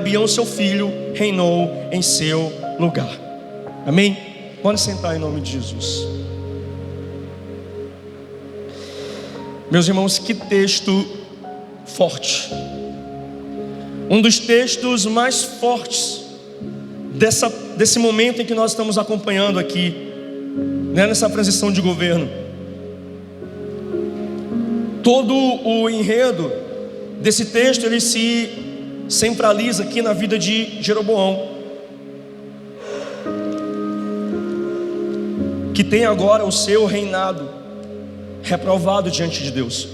Abião, seu filho, reinou em seu lugar. Amém? Pode sentar em nome de Jesus. Meus irmãos, que texto forte. Um dos textos mais fortes desse momento em que nós estamos acompanhando aqui, né, nessa transição de governo. Todo o enredo desse texto, ele se centraliza aqui na vida de Jeroboão, que tem agora o seu reinado reprovado diante de Deus.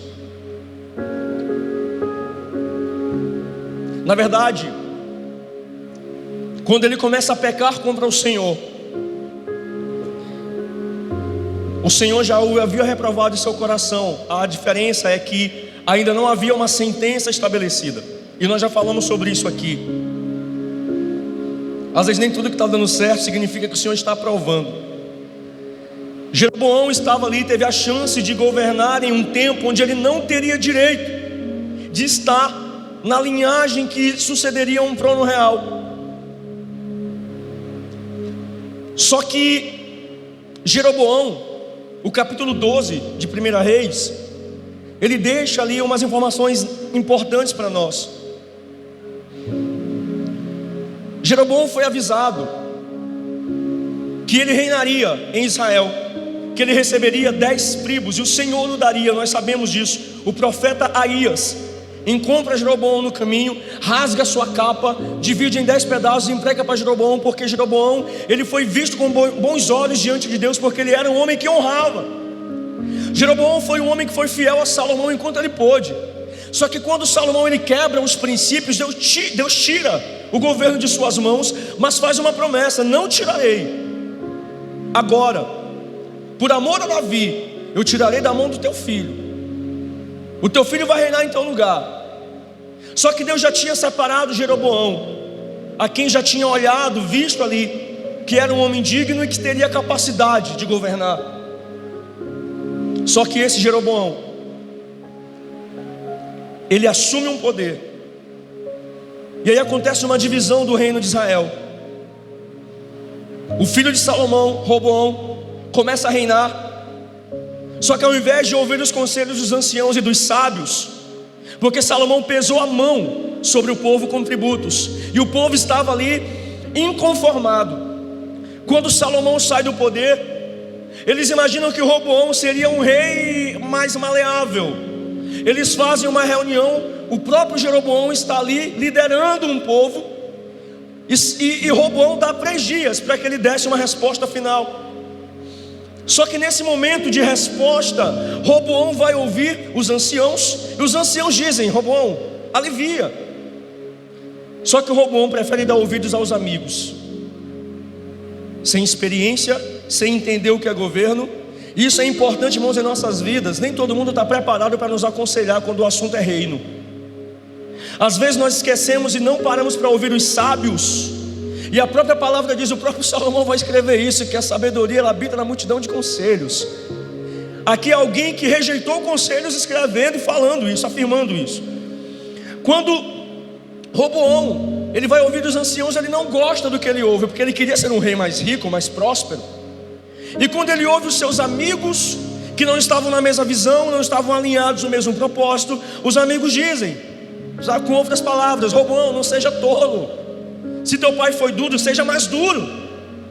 Na verdade, quando ele começa a pecar contra o Senhor já o havia reprovado em seu coração. A diferença é que ainda não havia uma sentença estabelecida, e nós já falamos sobre isso aqui. Às vezes nem tudo que está dando certo significa que o Senhor está aprovando. Jeroboão estava ali, teve a chance de governar em um tempo onde ele não teria direito de estar na linhagem que sucederia um trono real. Só que Jeroboão, o capítulo 12 de 1 Reis, ele deixa ali umas informações importantes para nós. Jeroboão foi avisado que ele reinaria em Israel, que ele receberia 10 tribos, e o Senhor o daria, nós sabemos disso. O profeta Aías encontra Jeroboão no caminho, rasga sua capa, divide em 10 pedaços e entrega para Jeroboão, porque Jeroboão, ele foi visto com bons olhos diante de Deus, porque ele era um homem que honrava. Jeroboão foi um homem que foi fiel a Salomão enquanto ele pôde. Só que quando Salomão ele quebra os princípios, Deus tira o governo de suas mãos, mas faz uma promessa: não tirarei. Agora, por amor a Davi, eu tirarei da mão do teu filho. O teu filho vai reinar em teu lugar. Só que Deus já tinha separado Jeroboão, a quem já tinha olhado, visto ali, que era um homem digno e que teria capacidade de governar. Só que esse Jeroboão, ele assume um poder, e aí acontece uma divisão do reino de Israel. O filho de Salomão, Roboão, começa a reinar. Só que ao invés de ouvir os conselhos dos anciãos e dos sábios, porque Salomão pesou a mão sobre o povo com tributos, e o povo estava ali inconformado. Quando Salomão sai do poder, eles imaginam que Roboão seria um rei mais maleável. Eles fazem uma reunião, o próprio Jeroboão está ali liderando um povo, e Roboão dá 3 dias para que ele desse uma resposta final. Só que nesse momento de resposta, Roboão vai ouvir os anciãos, e os anciãos dizem: Roboão, alivia. Só que o Roboão prefere dar ouvidos aos amigos, sem experiência, sem entender o que é governo. Isso é importante, irmãos, em nossas vidas. Nem todo mundo está preparado para nos aconselhar quando o assunto é reino. Às vezes nós esquecemos e não paramos para ouvir os sábios. E a própria palavra diz, o próprio Salomão vai escrever isso, que a sabedoria ela habita na multidão de conselhos. Aqui é alguém que rejeitou conselhos, escrevendo e falando isso, afirmando isso. Quando Roboão, ele vai ouvir dos anciãos, ele não gosta do que ele ouve, porque ele queria ser um rei mais rico, mais próspero. E quando ele ouve os seus amigos, que não estavam na mesma visão, não estavam alinhados no mesmo propósito, os amigos dizem, com outras palavras: Roboão, não seja tolo. Se teu pai foi duro, seja mais duro.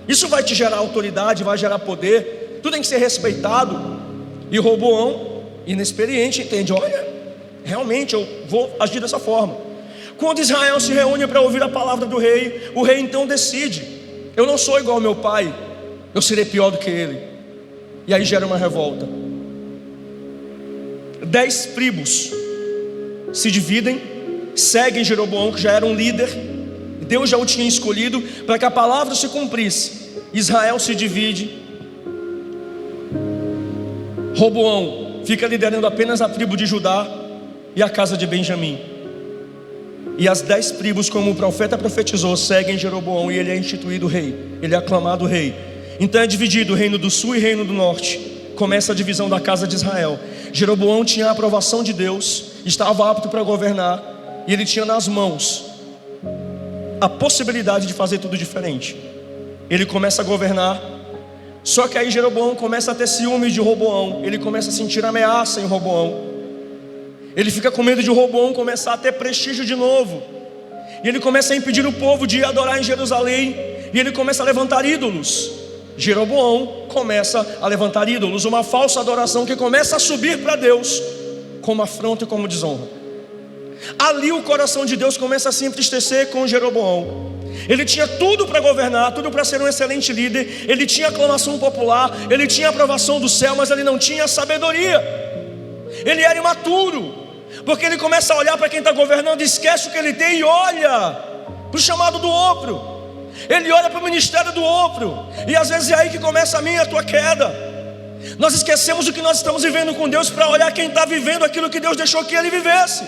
Isso vai te gerar autoridade, vai gerar poder. Tu tem que ser respeitado. E Roboão, inexperiente, entende: olha, realmente eu vou agir dessa forma. Quando Israel se reúne para ouvir a palavra do rei, o rei então decide: eu não sou igual ao meu pai, eu serei pior do que ele. E aí gera uma revolta. 10 tribos se dividem, seguem Jeroboão, que já era um líder. Deus já o tinha escolhido para que a palavra se cumprisse. Israel se divide. Roboão fica liderando apenas a tribo de Judá e a casa de Benjamim. E as 10 tribos, como o profeta profetizou, seguem Jeroboão, e ele é instituído rei, ele é aclamado rei. Então é dividido o reino do sul e o reino do norte. Começa a divisão da casa de Israel. Jeroboão tinha a aprovação de Deus, estava apto para governar, e ele tinha nas mãos a possibilidade de fazer tudo diferente. Ele começa a governar. Só que aí Jeroboão começa a ter ciúmes de Roboão. Ele começa a sentir ameaça em Roboão. Ele fica com medo de Roboão começar a ter prestígio de novo. E ele começa a impedir o povo de ir adorar em Jerusalém. E ele começa a levantar ídolos. Jeroboão começa a levantar ídolos, uma falsa adoração que começa a subir para Deus como afronta e como desonra. Ali o coração de Deus começa a se entristecer com Jeroboão. Ele tinha tudo para governar, tudo para ser um excelente líder. Ele tinha aclamação popular, ele tinha aprovação do céu, mas ele não tinha sabedoria. Ele era imaturo, porque ele começa a olhar para quem está governando, esquece o que ele tem e olha para o chamado do outro. Ele olha para o ministério do outro. E às vezes é aí que começa a minha e a tua queda. Nós esquecemos o que nós estamos vivendo com Deus para olhar quem está vivendo aquilo que Deus deixou que ele vivesse.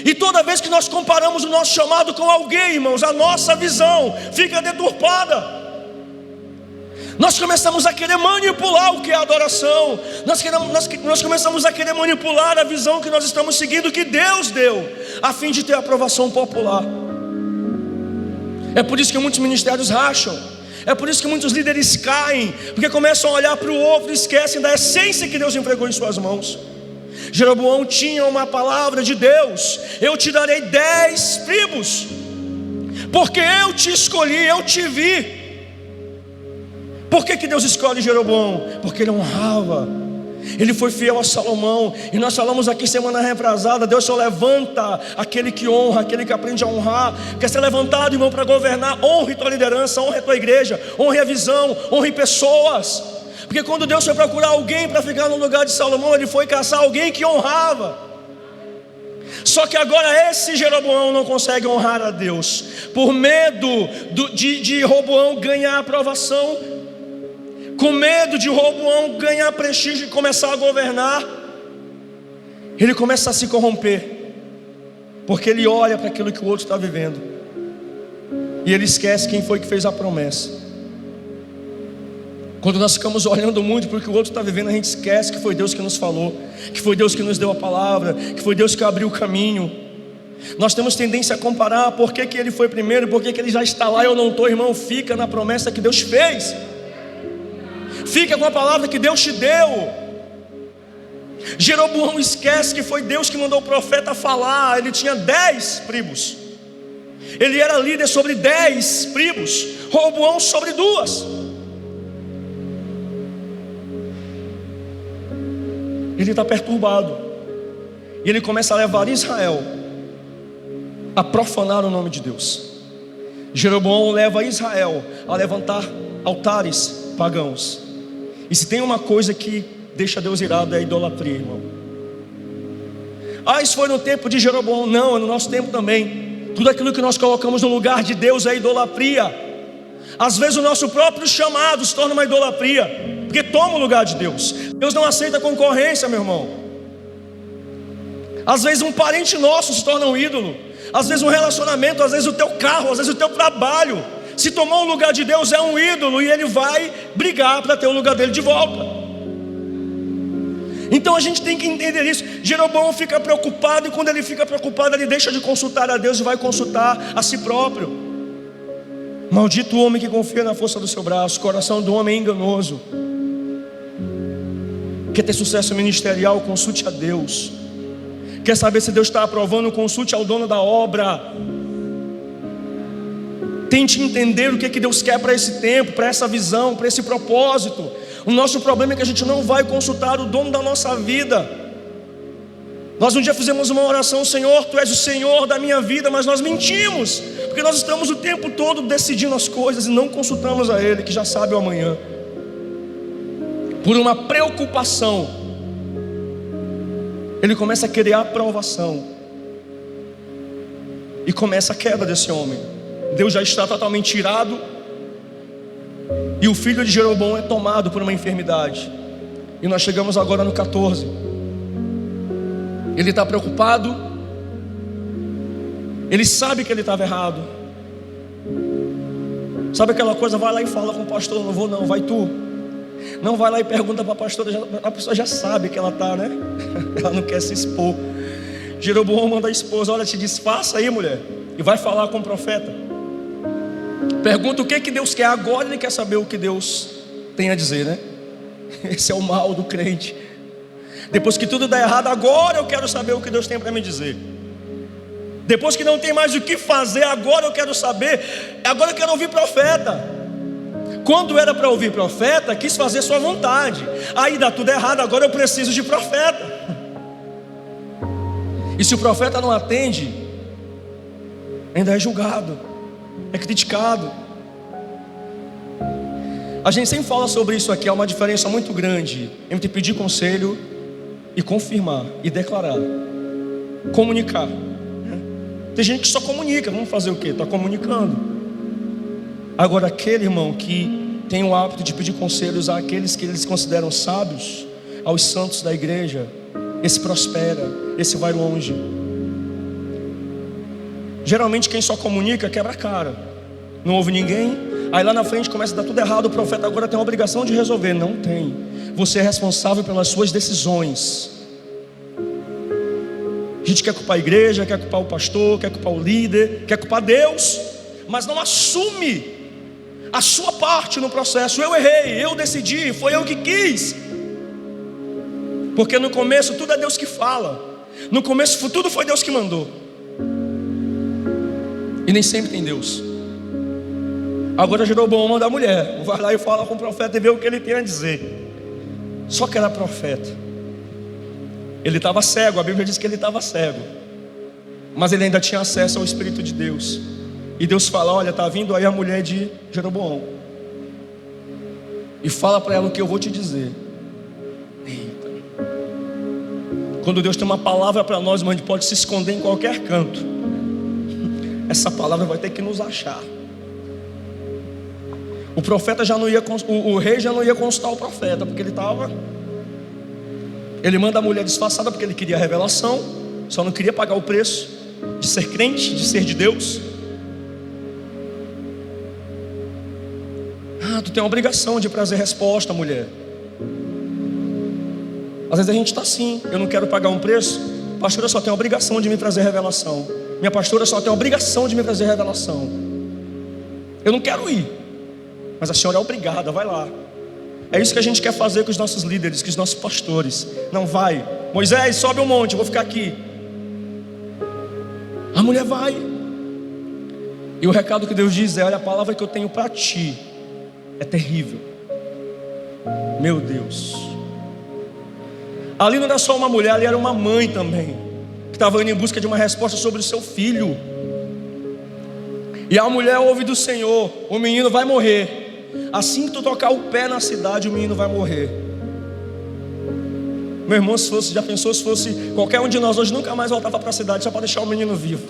E toda vez que nós comparamos o nosso chamado com alguém, irmãos, a nossa visão fica deturpada. Nós começamos a querer manipular o que é adoração. Nós começamos a querer manipular a visão que nós estamos seguindo, que Deus deu, a fim de ter aprovação popular. É por isso que muitos ministérios racham. É por isso que muitos líderes caem, porque começam a olhar para o outro e esquecem da essência que Deus entregou em suas mãos. Jeroboão tinha uma palavra de Deus: eu te darei 10 tribos, porque eu te escolhi, eu te vi. Por que Deus escolhe Jeroboão? Porque ele honrava, ele foi fiel a Salomão. E nós falamos aqui semana retrasada, Deus só levanta aquele que honra, aquele que aprende a honrar. Quer ser levantado, irmão, para governar? Honre tua liderança, honre a tua igreja, honre a visão, honre pessoas. Porque quando Deus foi procurar alguém para ficar no lugar de Salomão, ele foi caçar alguém que honrava. Só que agora esse Jeroboão não consegue honrar a Deus, por medo de Roboão ganhar aprovação, com medo de Roboão ganhar prestígio e começar a governar. Ele começa a se corromper, porque ele olha para aquilo que o outro está vivendo, e ele esquece quem foi que fez a promessa. Quando nós ficamos olhando muito para o que o outro está vivendo, a gente esquece que foi Deus que nos falou, que foi Deus que nos deu a palavra, que foi Deus que abriu o caminho. Nós temos tendência a comparar, por que ele foi primeiro, por que ele já está lá e eu não estou. Irmão, fica na promessa que Deus fez, fica com a palavra que Deus te deu. Jeroboão esquece que foi Deus que mandou o profeta falar. Ele tinha 10 tribos, ele era líder sobre 10 tribos, Roboão sobre 2. Ele está perturbado, e ele começa a levar Israel a profanar o nome de Deus. Jeroboão leva Israel a levantar altares pagãos. E se tem uma coisa que deixa Deus irado, é a idolatria, irmão. Isso foi no tempo de Jeroboão. Não, é no nosso tempo também. Tudo aquilo que nós colocamos no lugar de Deus é idolatria. Às vezes o nosso próprio chamado se torna uma idolatria, porque toma o lugar de Deus. Deus não aceita concorrência, meu irmão. Às vezes um parente nosso se torna um ídolo. Às vezes um relacionamento, às vezes o teu carro, às vezes o teu trabalho, se tomou o lugar de Deus, é um ídolo, e ele vai brigar para ter o lugar dele de volta. Então a gente tem que entender isso. Jeroboão fica preocupado, e quando ele fica preocupado, ele deixa de consultar a Deus e vai consultar a si próprio. Maldito o homem que confia na força do seu braço. O coração do homem é enganoso. Quer ter sucesso ministerial? Consulte a Deus. Quer saber se Deus está aprovando? Consulte ao dono da obra. Tente entender o que Deus quer para esse tempo, para essa visão, para esse propósito. O nosso problema é que a gente não vai consultar o dono da nossa vida. Nós um dia fizemos uma oração: Senhor, Tu és o Senhor da minha vida, mas nós mentimos, porque nós estamos o tempo todo decidindo as coisas e não consultamos a Ele, que já sabe o amanhã. Por uma preocupação, ele começa a querer a aprovação, e começa a queda desse homem. Deus já está totalmente irado, e o filho de Jeroboão é tomado por uma enfermidade. E nós chegamos agora no 14. Ele está preocupado, ele sabe que ele estava errado. Sabe aquela coisa, vai lá e fala com o pastor: não vou não, vai tu. Não vai lá e pergunta para a pastora, a pessoa já sabe que ela está, né? Ela não quer se expor. Jeroboão manda a esposa: olha, te desfaça aí, mulher, e vai falar com o profeta. Pergunta o que Deus quer agora, ele quer saber o que Deus tem a dizer, né? Esse é o mal do crente. Depois que tudo dá errado, agora eu quero saber o que Deus tem para me dizer. Depois que não tem mais o que fazer, agora eu quero saber. Agora eu quero ouvir profeta. Quando era para ouvir profeta, quis fazer sua vontade. Aí dá tudo errado, agora eu preciso de profeta. E se o profeta não atende, ainda é julgado, é criticado. A gente sempre fala sobre isso aqui. Há uma diferença muito grande entre pedir conselho e confirmar e declarar, comunicar. Tem gente que só comunica, vamos fazer o quê? Está comunicando. Agora aquele irmão que tem o hábito de pedir conselhos àqueles que eles consideram sábios, aos santos da igreja, esse prospera, esse vai longe. Geralmente quem só comunica quebra a cara, não ouve ninguém. Aí lá na frente começa a dar tudo errado. O profeta agora tem a obrigação de resolver. Não tem. Você é responsável pelas suas decisões. A gente quer culpar a igreja, quer culpar o pastor, quer culpar o líder, quer culpar Deus, mas não assume a sua parte no processo. Eu errei, eu decidi, foi eu que quis. Porque no começo tudo é Deus que fala. No começo tudo foi Deus que mandou. E nem sempre tem Deus. Agora Jeroboão manda a mulher, vai lá e fala com o profeta e vê o que ele tem a dizer. Só que era profeta. Ele estava cego, a Bíblia diz que ele estava cego, mas ele ainda tinha acesso ao Espírito de Deus. E Deus fala: olha, está vindo aí a mulher de Jeroboão, e fala para ela o que eu vou te dizer. Eita. Quando Deus tem uma palavra para nós, mas a gente pode se esconder em qualquer canto. Essa palavra vai ter que nos achar. O profeta já não ia, o rei já não ia consultar o profeta, porque ele manda a mulher disfarçada porque ele queria a revelação, só não queria pagar o preço de ser crente, de ser de Deus. Tu tem a obrigação de trazer resposta, mulher. Às vezes a gente está assim: eu não quero pagar um preço, a pastora só tem a obrigação de me trazer revelação, minha pastora só tem a obrigação de me trazer revelação. Eu não quero ir, mas a senhora é obrigada, vai lá. É isso que a gente quer fazer com os nossos líderes, com os nossos pastores. Não vai, Moisés, sobe um monte, eu vou ficar aqui. A mulher vai. E o recado que Deus diz é: olha, a palavra que eu tenho para ti é terrível. Meu Deus. Ali não era só uma mulher, ali era uma mãe também, que estava indo em busca de uma resposta sobre o seu filho. E a mulher ouve do Senhor: o menino vai morrer. Assim que tu tocar o pé na cidade, o menino vai morrer. Meu irmão, já pensou se fosse qualquer um de nós hoje, nunca mais voltava para a cidade só para deixar o menino vivo.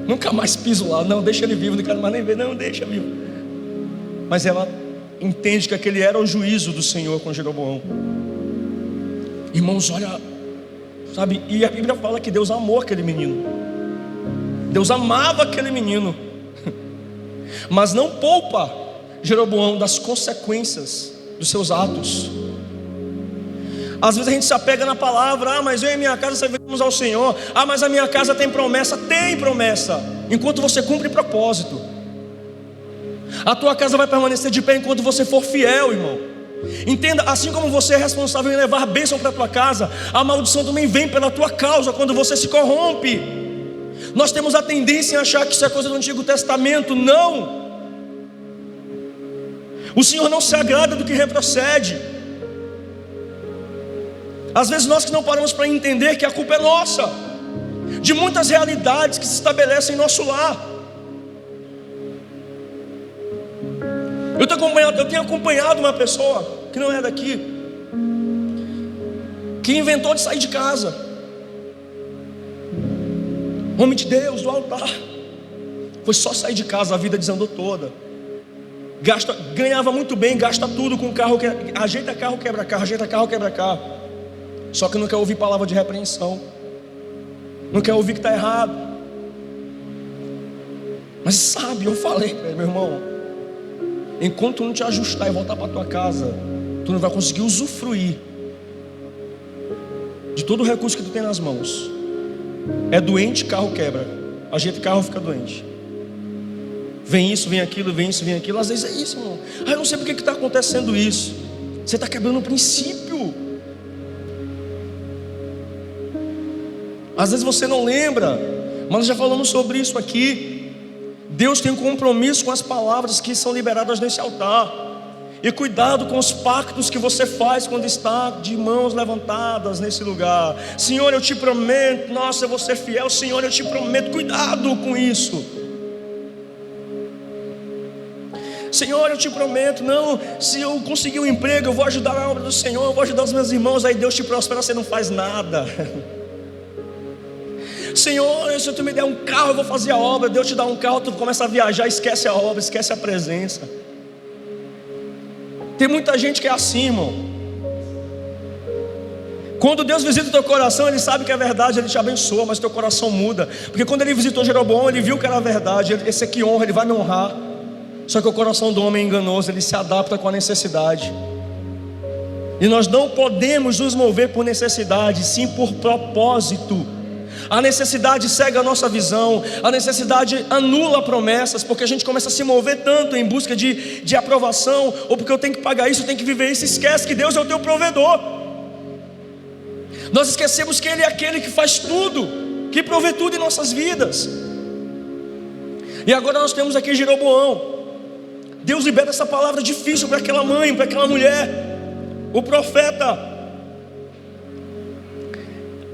Nunca mais piso lá, não, deixa ele vivo, não quero mais nem ver, não, deixa vivo. Mas ela entende que aquele era o juízo do Senhor com Jeroboão. Irmãos, olha, sabe, e a Bíblia fala que Deus amou aquele menino. Deus amava aquele menino, mas não poupa Jeroboão das consequências dos seus atos. Às vezes a gente se apega na palavra: mas eu e minha casa servimos ao Senhor. Mas a minha casa tem promessa. Tem promessa, enquanto você cumpre propósito. A tua casa vai permanecer de pé enquanto você for fiel, irmão. Entenda, assim como você é responsável em levar bênção para a tua casa, a maldição também vem pela tua causa quando você se corrompe. Nós temos a tendência em achar que isso é coisa do Antigo Testamento. Não. O Senhor não se agrada do que retrocede. Às vezes nós que não paramos para entender que a culpa é nossa, de muitas realidades que se estabelecem em nosso lar. Eu tenho acompanhado uma pessoa que não é daqui, que inventou de sair de casa. Homem de Deus, do altar. Foi só sair de casa, a vida desandou toda. Ganhava muito bem, gasta tudo com carro, ajeita carro, quebra carro, ajeita carro, quebra carro. Só que não quer ouvir palavra de repreensão, não quer ouvir que está errado. Mas sabe, eu falei para ele: meu irmão, enquanto tu não te ajustar e voltar para tua casa, tu não vai conseguir usufruir de todo o recurso que tu tem nas mãos. É doente, carro quebra, ajeita carro, fica doente. Vem isso, vem aquilo, vem isso, vem aquilo. Às vezes é isso, irmão. Eu não sei por que está acontecendo isso. Você está quebrando um princípio. Às vezes você não lembra, mas nós já falamos sobre isso aqui. Deus tem um compromisso com as palavras que são liberadas nesse altar. E cuidado com os pactos que você faz quando está de mãos levantadas nesse lugar. Senhor, eu te prometo, nossa, eu vou ser fiel. Senhor, eu te prometo, cuidado com isso. Senhor, eu te prometo, não, se eu conseguir um emprego, eu vou ajudar a obra do Senhor, eu vou ajudar os meus irmãos. Aí Deus te prospera, você não faz nada. Senhor, se tu me der um carro, eu vou fazer a obra. Deus te dá um carro, tu começa a viajar, esquece a obra, esquece a presença. Tem muita gente que é assim, irmão. Quando Deus visita o teu coração, Ele sabe que é verdade, Ele te abençoa, mas teu coração muda. Porque quando Ele visitou Jeroboão, Ele viu que era verdade. Esse aqui honra, Ele vai me honrar. Só que o coração do homem é enganoso, ele se adapta com a necessidade. E nós não podemos nos mover por necessidade, sim por propósito. A necessidade cega a nossa visão, a necessidade anula promessas, porque a gente começa a se mover tanto em busca de aprovação, ou porque eu tenho que pagar isso, eu tenho que viver isso. Esquece que Deus é o teu provedor. Nós esquecemos que Ele é aquele que faz tudo, que provê tudo em nossas vidas. E agora nós temos aqui Jeroboão. Deus libera essa palavra difícil para aquela mãe, para aquela mulher, o profeta.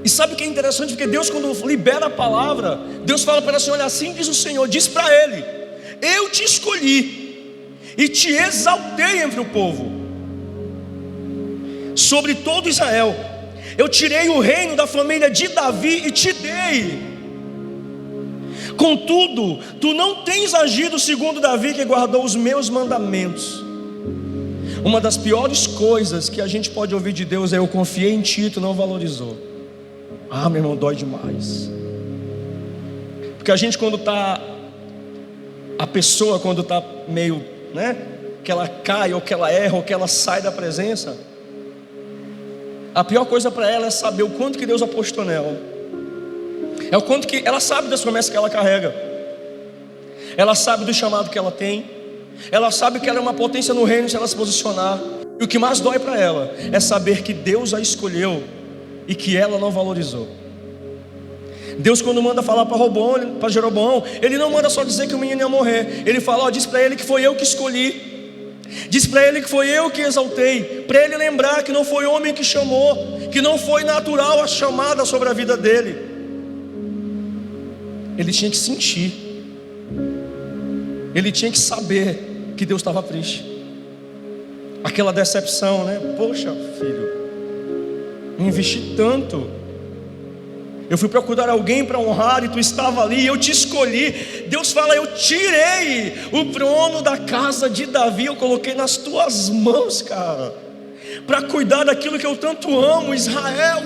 E sabe o que é interessante? Porque Deus, quando libera a palavra, Deus fala para ela assim: olha, assim diz o Senhor, diz para ele: eu te escolhi e te exaltei entre o povo, sobre todo Israel. Eu tirei o reino da família de Davi e te dei. Contudo, tu não tens agido segundo Davi, que guardou os meus mandamentos. Uma das piores coisas que a gente pode ouvir de Deus é: eu confiei em ti e tu não valorizou. Ah, meu irmão, dói demais. Porque a gente, quando está, a pessoa quando está meio, né, que ela cai, ou que ela erra, ou que ela sai da presença, a pior coisa para ela é saber o quanto que Deus apostou nela. É o quanto que ela sabe das promessas que ela carrega. Ela sabe do chamado que ela tem. Ela sabe que ela é uma potência no reino se ela se posicionar. E o que mais dói para ela é saber que Deus a escolheu e que ela não valorizou. Deus, quando manda falar para Jeroboão, Ele não manda só dizer que o menino ia morrer. Ele fala: ó, diz para ele que foi eu que escolhi. Diz para ele que foi eu que exaltei. Para ele lembrar que não foi homem que chamou, que não foi natural a chamada sobre a vida dele. Ele tinha que sentir. Ele tinha que saber que Deus estava triste. Aquela decepção, né? Poxa, filho, eu investi tanto. Eu fui procurar alguém para honrar e tu estava ali e eu te escolhi. Deus fala: eu tirei o trono da casa de Davi, eu coloquei nas tuas mãos, cara, para cuidar daquilo que eu tanto amo, Israel.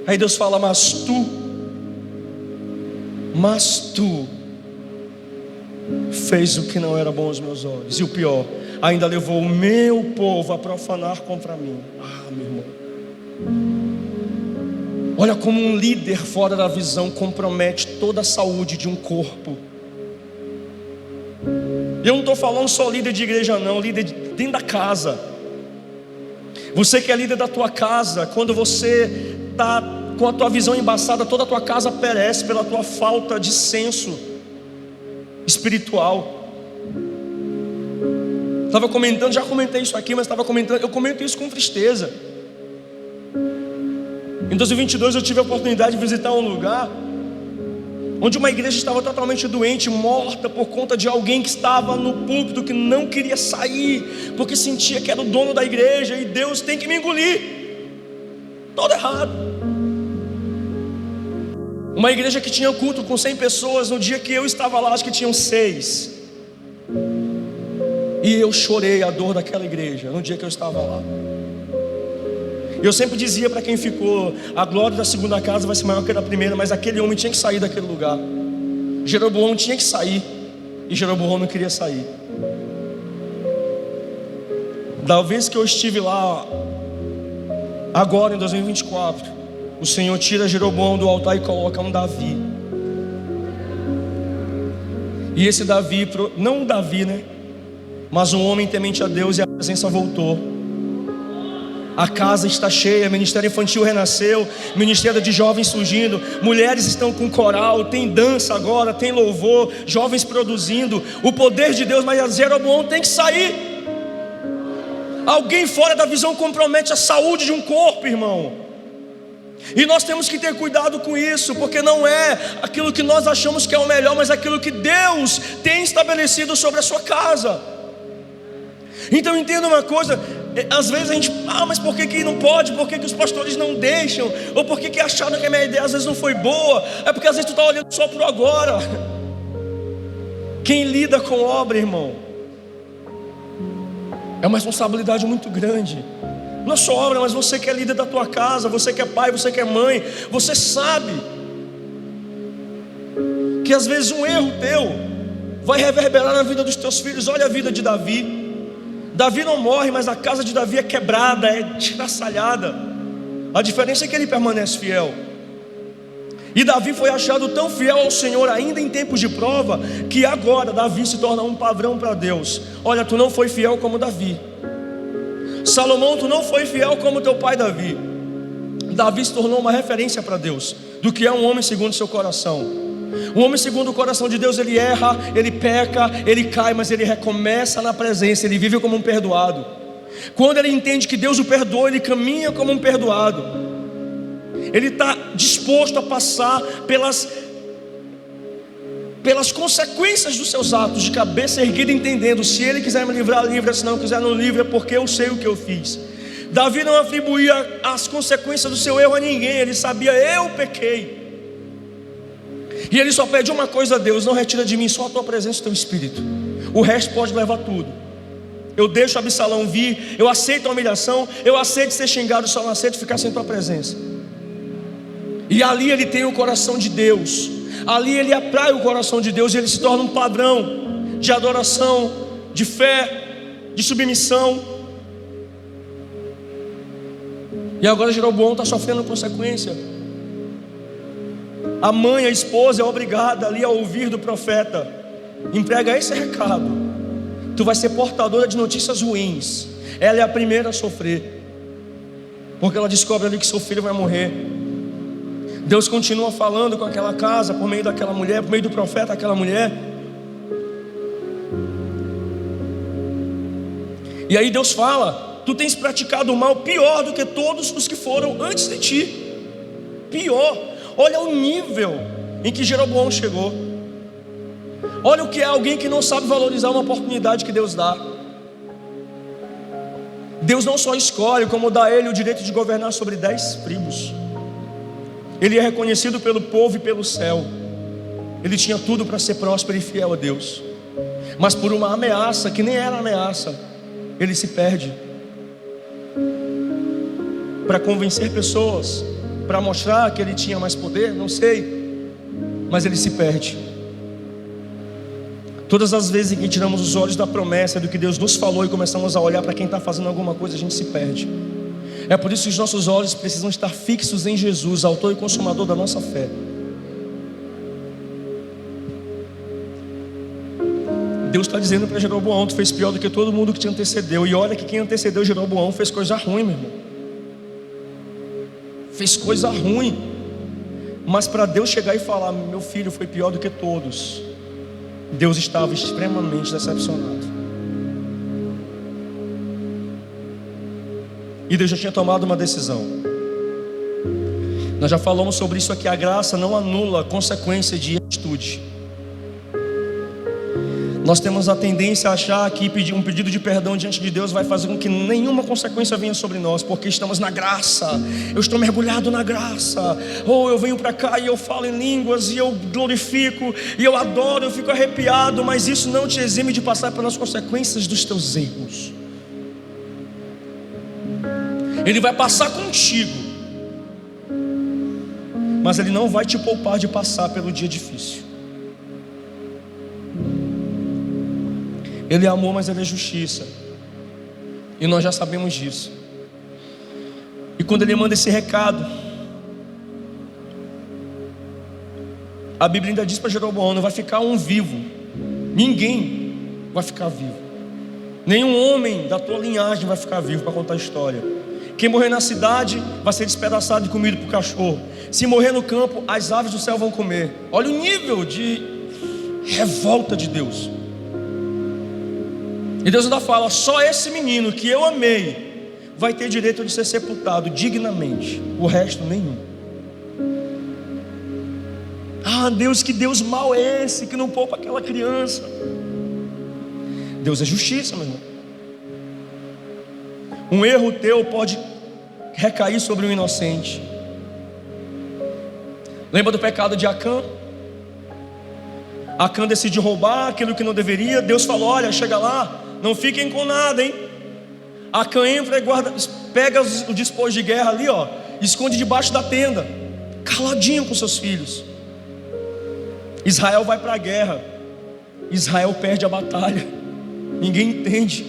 Aí Deus fala: mas tu fez o que não era bom aos meus olhos. E o pior, ainda levou o meu povo a profanar contra mim. Ah, meu irmão, olha como um líder fora da visão compromete toda a saúde de um corpo. Eu não estou falando só líder de igreja não, líder dentro da casa. Você que é líder da tua casa, quando você está com a tua visão embaçada, toda a tua casa perece pela tua falta de senso espiritual. Estava comentando, já comentei isso aqui, mas estava comentando, eu comento isso com tristeza. Em 2022 eu tive a oportunidade de visitar um lugar onde uma igreja estava totalmente doente, morta por conta de alguém que estava no púlpito, que não queria sair, porque sentia que era o dono da igreja e Deus tem que me engolir. Todo errado. Uma igreja que tinha culto com 100 pessoas, no dia que eu estava lá, acho que tinham 6. E eu chorei a dor daquela igreja, no dia que eu estava lá. Eu sempre dizia para quem ficou: a glória da segunda casa vai ser maior que a da primeira. Mas aquele homem tinha que sair daquele lugar. Jeroboão tinha que sair, e Jeroboão não queria sair. Da vez que eu estive lá, agora em 2024, o Senhor tira Jeroboão do altar e coloca um Davi. E esse Davi, não Davi, né? Mas um homem temente a Deus, e a presença voltou. A casa está cheia, ministério infantil renasceu, ministério de jovens surgindo, mulheres estão com coral, tem dança agora, tem louvor, jovens produzindo, o poder de Deus. Mas Jeroboão tem que sair. Alguém fora da visão compromete a saúde de um corpo, irmão. E nós temos que ter cuidado com isso, porque não é aquilo que nós achamos que é o melhor, mas aquilo que Deus tem estabelecido sobre a sua casa. Então entenda uma coisa, às vezes a gente, mas por que não pode? Por que os pastores não deixam? Ou por que acharam que a minha ideia às vezes não foi boa? É porque às vezes tu está olhando só para o agora. Quem lida com obra, irmão, é uma responsabilidade muito grande. Não é só obra, mas você que é líder da tua casa, você que é pai, você que é mãe, você sabe que às vezes um erro teu vai reverberar na vida dos teus filhos. Olha a vida de Davi. Davi não morre, mas a casa de Davi é quebrada, é desgraçalhada. A diferença é que ele permanece fiel. E Davi foi achado tão fiel ao Senhor ainda em tempos de prova, que agora Davi se torna um padrão para Deus. Olha, tu não foi fiel como Davi. Salomão, tu não foi fiel como teu pai Davi. Davi se tornou uma referência para Deus, do que é um homem segundo o seu coração. Um homem segundo o coração de Deus, ele erra, ele peca, ele cai, mas ele recomeça na presença, ele vive como um perdoado. Quando ele entende que Deus o perdoa, ele caminha como um perdoado. Ele está disposto a passar pelas consequências dos seus atos, de cabeça erguida, entendendo: se ele quiser me livrar, livra; se não quiser, não livra, porque eu sei o que eu fiz. Davi não atribuía as consequências do seu erro a ninguém, ele sabia: eu pequei. E ele só pede uma coisa a Deus: não retira de mim só a tua presença e o teu espírito, o resto pode levar tudo. Eu deixo Absalão vir, eu aceito a humilhação, eu aceito ser xingado, só não aceito ficar sem tua presença. E ali ele tem o coração de Deus, ali ele atrai o coração de Deus, e ele se torna um padrão de adoração, de fé, de submissão. E agora Jeroboão está sofrendo consequência. A mãe, a esposa é obrigada ali a ouvir do profeta: entrega esse recado, tu vai ser portadora de notícias ruins. Ela é a primeira a sofrer, porque ela descobre ali que seu filho vai morrer. Deus continua falando com aquela casa, por meio daquela mulher, por meio do profeta, aquela mulher. E aí Deus fala: tu tens praticado o mal pior do que todos os que foram antes de ti. Pior. Olha o nível em que Jeroboão chegou. Olha o que é alguém que não sabe valorizar uma oportunidade que Deus dá. Deus não só escolhe, como dá a ele o direito de governar sobre 10 tribos. Ele é reconhecido pelo povo e pelo céu. Ele tinha tudo para ser próspero e fiel a Deus, mas por uma ameaça que nem era ameaça, ele se perde. Para convencer pessoas, para mostrar que ele tinha mais poder, não sei, mas ele se perde. Todas as vezes em que tiramos os olhos da promessa, do que Deus nos falou, e começamos a olhar para quem está fazendo alguma coisa, a gente se perde. É por isso que os nossos olhos precisam estar fixos em Jesus, autor e consumador da nossa fé. Deus está dizendo para Jeroboão: tu fez pior do que todo mundo que te antecedeu. E olha que quem antecedeu Jeroboão fez coisa ruim, meu irmão. Fez coisa ruim. Mas para Deus chegar e falar: meu filho foi pior do que todos, Deus estava extremamente decepcionado. E Deus já tinha tomado uma decisão. Nós já falamos sobre isso aqui. A graça não anula a consequência de atitude. Nós temos a tendência a achar que um pedido de perdão diante de Deus vai fazer com que nenhuma consequência venha sobre nós, porque estamos na graça. Eu estou mergulhado na graça. Ou eu venho para cá e eu falo em línguas, e eu glorifico, e eu adoro, eu fico arrepiado. Mas isso não te exime de passar pelas consequências dos teus erros. Ele vai passar contigo, mas Ele não vai te poupar de passar pelo dia difícil. Ele é amor, mas Ele é justiça, e nós já sabemos disso. E quando Ele manda esse recado, a Bíblia ainda diz para Jeroboão: não vai ficar um vivo Ninguém vai ficar vivo. Nenhum homem da tua linhagem vai ficar vivo para contar a história. Quem morrer na cidade vai ser despedaçado e comido por cachorro. Se morrer no campo, as aves do céu vão comer. Olha o nível de revolta de Deus. E Deus ainda fala: só esse menino que eu amei vai ter direito de ser sepultado dignamente, o resto nenhum. Ah, Deus, que Deus mau é esse que não poupa aquela criança? Deus é justiça, meu irmão. Um erro teu pode recair sobre um inocente. Lembra do pecado de Acã? Acã decidiu roubar aquilo que não deveria. Deus falou: olha, chega lá, não fiquem com nada, hein? Acã entra e guarda, pega o despojo de guerra ali, ó, esconde debaixo da tenda, caladinho com seus filhos. Israel vai para a guerra. Israel perde a batalha. Ninguém entende.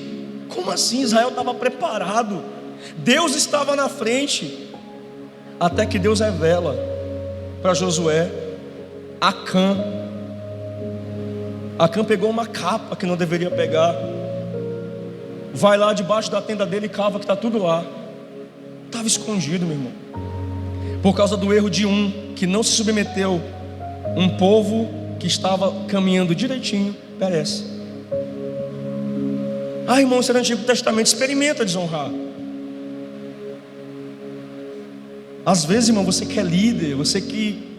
Como assim? Israel estava preparado, Deus estava na frente. Até que Deus revela para Josué: Acã pegou uma capa que não deveria pegar. Vai lá debaixo da tenda dele e cava que está tudo lá. Estava escondido, meu irmão. Por causa do erro de um que não se submeteu, um povo que estava caminhando direitinho perece. Ah, irmão, você é do Antigo Testamento, experimenta desonrar. Às vezes, irmão, você que é líder, você que...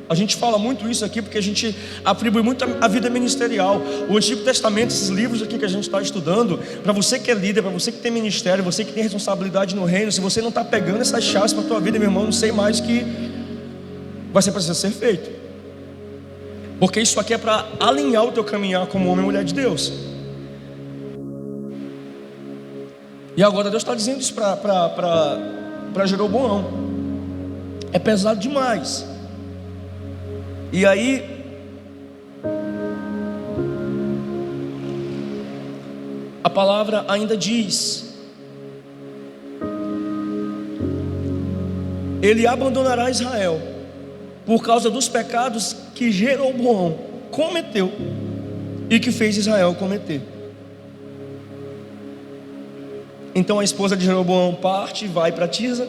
A gente fala muito isso aqui porque a gente atribui muito a vida ministerial. O Antigo Testamento, esses livros aqui que a gente está estudando, para você que é líder, para você que tem ministério, você que tem responsabilidade no reino, se você não está pegando essas chaves para a tua vida, meu irmão, não sei mais que vai ser preciso ser feito. Porque isso aqui é para alinhar o teu caminhar como homem e mulher de Deus. E agora Deus está dizendo isso para Jeroboão. É pesado demais. E aí, a palavra ainda diz: ele abandonará Israel por causa dos pecados que Jeroboão cometeu e que fez Israel cometer. Então a esposa de Jeroboão parte e vai para Tirza.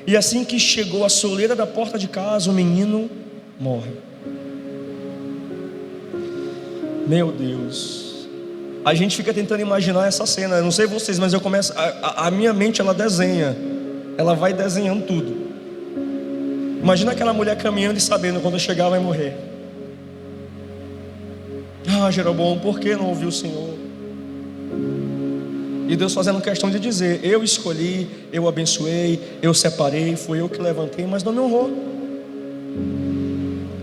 E assim que chegou à soleira da porta de casa, o menino morre. Meu Deus. A gente fica tentando imaginar essa cena. Eu não sei vocês, mas eu começo a minha mente, ela desenha. Ela vai desenhando tudo. Imagina aquela mulher caminhando e sabendo quando chegar vai morrer. Ah, Jeroboão, por que não ouviu o Senhor? E Deus fazendo questão de dizer: eu escolhi, eu abençoei, eu separei, fui eu que levantei, mas não me honrou.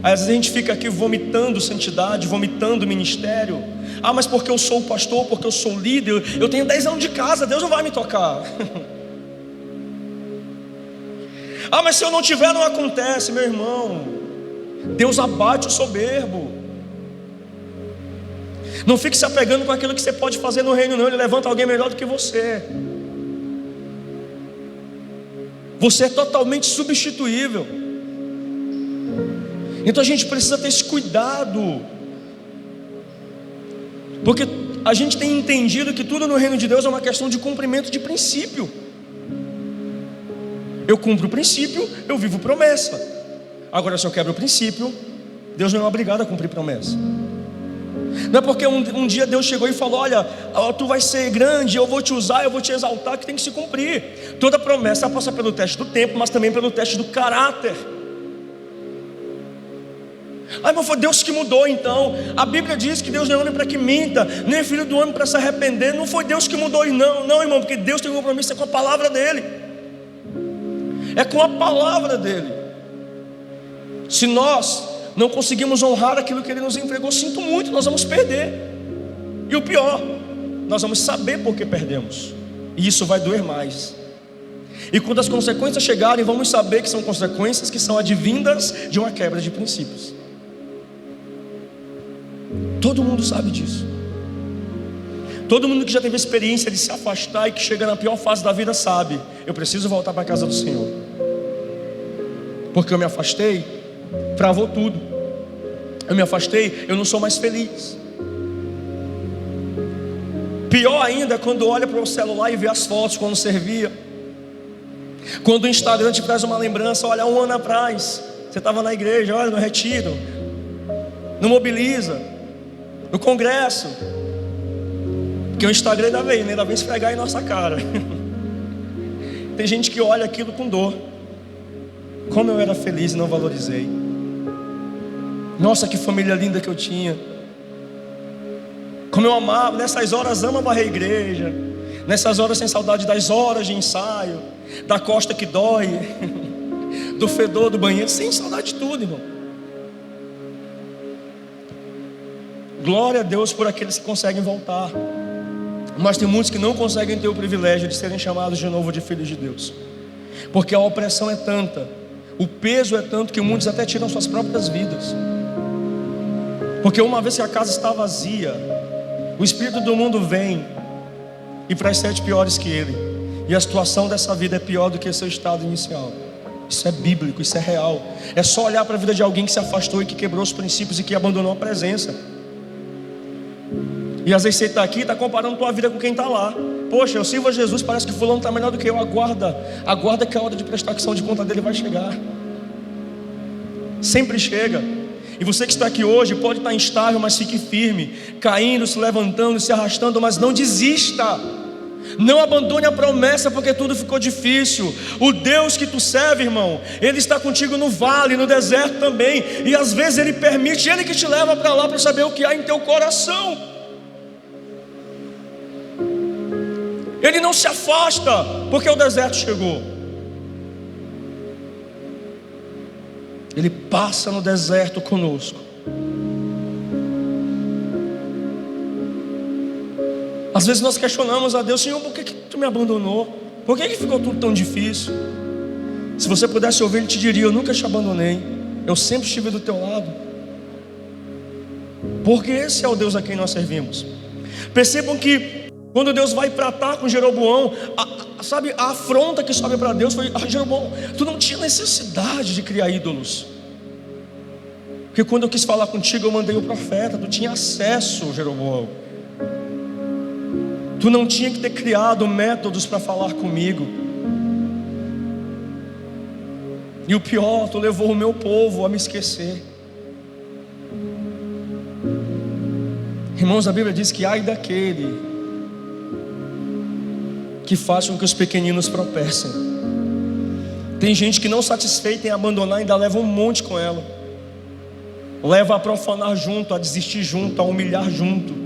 Aí às vezes a gente fica aqui vomitando santidade, vomitando ministério. Ah, mas porque eu sou pastor, porque eu sou líder, eu tenho 10 anos de casa, Deus não vai me tocar. Ah, mas se eu não tiver, não acontece, meu irmão. Deus abate o soberbo. Não fique se apegando com aquilo que você pode fazer no reino, não. Ele levanta alguém melhor do que você. Você é totalmente substituível. Então a gente precisa ter esse cuidado, porque a gente tem entendido que tudo no reino de Deus é uma questão de cumprimento de princípio. Eu cumpro o princípio, eu vivo promessa. Agora, se eu quebro o princípio, Deus não é obrigado a cumprir promessa. Não é porque um dia Deus chegou e falou: olha, tu vai ser grande, eu vou te usar, eu vou te exaltar, que tem que se cumprir. Toda promessa passa pelo teste do tempo, mas também pelo teste do caráter. Ah, mas foi Deus que mudou então. A Bíblia diz que Deus não é homem para que minta, nem é filho do homem para se arrepender. Não foi Deus que mudou, não, irmão, porque Deus tem um compromisso com a palavra dele. É com a palavra dele. Se nós não conseguimos honrar aquilo que ele nos entregou, sinto muito, nós vamos perder. E o pior, nós vamos saber por que perdemos, e isso vai doer mais. E quando as consequências chegarem, vamos saber que são consequências que são advindas de uma quebra de princípios. Todo mundo sabe disso. Todo mundo que já teve a experiência de se afastar e que chega na pior fase da vida sabe: eu preciso voltar para a casa do Senhor, porque eu me afastei, travou tudo. Eu me afastei, eu não sou mais feliz. Pior ainda é quando olha para o celular e vê as fotos quando servia. Quando o Instagram te traz uma lembrança, olha, 1 ano atrás você estava na igreja, olha, no retiro, no Mobiliza, no congresso. Porque o Instagram ainda vem esfregar em nossa cara. Tem gente que olha aquilo com dor. Como eu era feliz e não valorizei. Nossa, que família linda que eu tinha. Como eu amava, nessas horas amo varrer a igreja. Nessas horas sem saudade das horas de ensaio, da costa que dói, do fedor do banheiro, sem saudade de tudo, irmão. Glória a Deus por aqueles que conseguem voltar. Mas tem muitos que não conseguem ter o privilégio de serem chamados de novo de filhos de Deus. Porque a opressão é tanta, o peso é tanto que muitos até tiram suas próprias vidas. Porque uma vez que a casa está vazia, o espírito do mundo vem e traz 7 piores que ele. E a situação dessa vida é pior do que seu estado inicial. Isso é bíblico, isso é real. É só olhar para a vida de alguém que se afastou e que quebrou os princípios e que abandonou a presença. E às vezes você está aqui e está comparando a tua vida com quem está lá. Poxa, eu sirvo a Jesus, parece que fulano está melhor do que eu. Aguarda que a hora de prestação de conta dele vai chegar. Sempre chega. E você que está aqui hoje pode estar instável, mas fique firme, caindo, se levantando, se arrastando, mas não desista. Não abandone a promessa porque tudo ficou difícil. O Deus que tu serve, irmão, Ele está contigo no vale, no deserto também. E às vezes Ele permite, Ele que te leva para lá para saber o que há em teu coração. Ele não se afasta porque o deserto chegou. Ele passa no deserto conosco. Às vezes nós questionamos a Deus: Senhor, por que tu me abandonou? Por que ficou tudo tão difícil? Se você pudesse ouvir, Ele te diria: eu nunca te abandonei, eu sempre estive do teu lado. Porque esse é o Deus a quem nós servimos. Percebam que quando Deus vai tratar com Jeroboão, a afronta que sobe para Deus foi: Jeroboão, tu não tinha necessidade de criar ídolos. Porque quando eu quis falar contigo, eu mandei o profeta. Tu tinha acesso, Jeroboão. Tu não tinha que ter criado métodos para falar comigo. E o pior, tu levou o meu povo a me esquecer. Irmãos, a Bíblia diz que ai daquele que faz com que os pequeninos tropeçem. Tem gente que não satisfeita em abandonar, ainda leva um monte com ela. Leva a profanar junto, a desistir junto, a humilhar junto.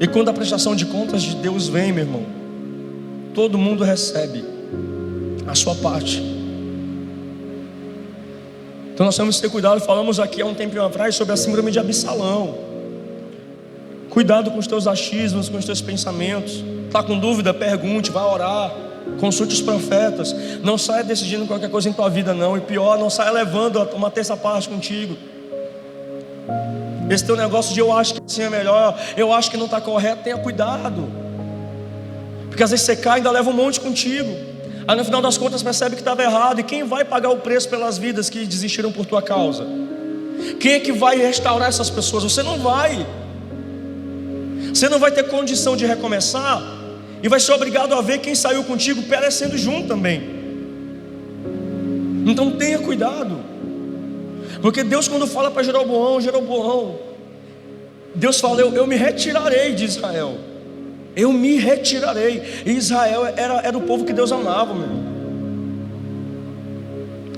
E quando a prestação de contas de Deus vem, meu irmão, todo mundo recebe a sua parte. Então nós temos que ter cuidado. Falamos aqui há um tempinho atrás sobre a síndrome de Absalão. Cuidado com os teus achismos, com os teus pensamentos. Está com dúvida? Pergunte, vai orar, consulte os profetas. Não saia decidindo qualquer coisa em tua vida não. E pior, não saia levando uma terça parte contigo. Esse teu negócio de eu acho que assim é melhor, eu acho que não está correto, tenha cuidado. Porque às vezes você cai e ainda leva um monte contigo. Aí no final das contas percebe que estava errado. E quem vai pagar o preço pelas vidas que desistiram por tua causa? Quem é que vai restaurar essas pessoas? Você não vai. Você não vai ter condição de recomeçar e vai ser obrigado a ver quem saiu contigo perecendo junto também. Então tenha cuidado. Porque Deus, quando fala para Jeroboão, Deus fala: eu me retirarei de Israel. Eu me retirarei. E Israel era o povo que Deus amava, meu irmão.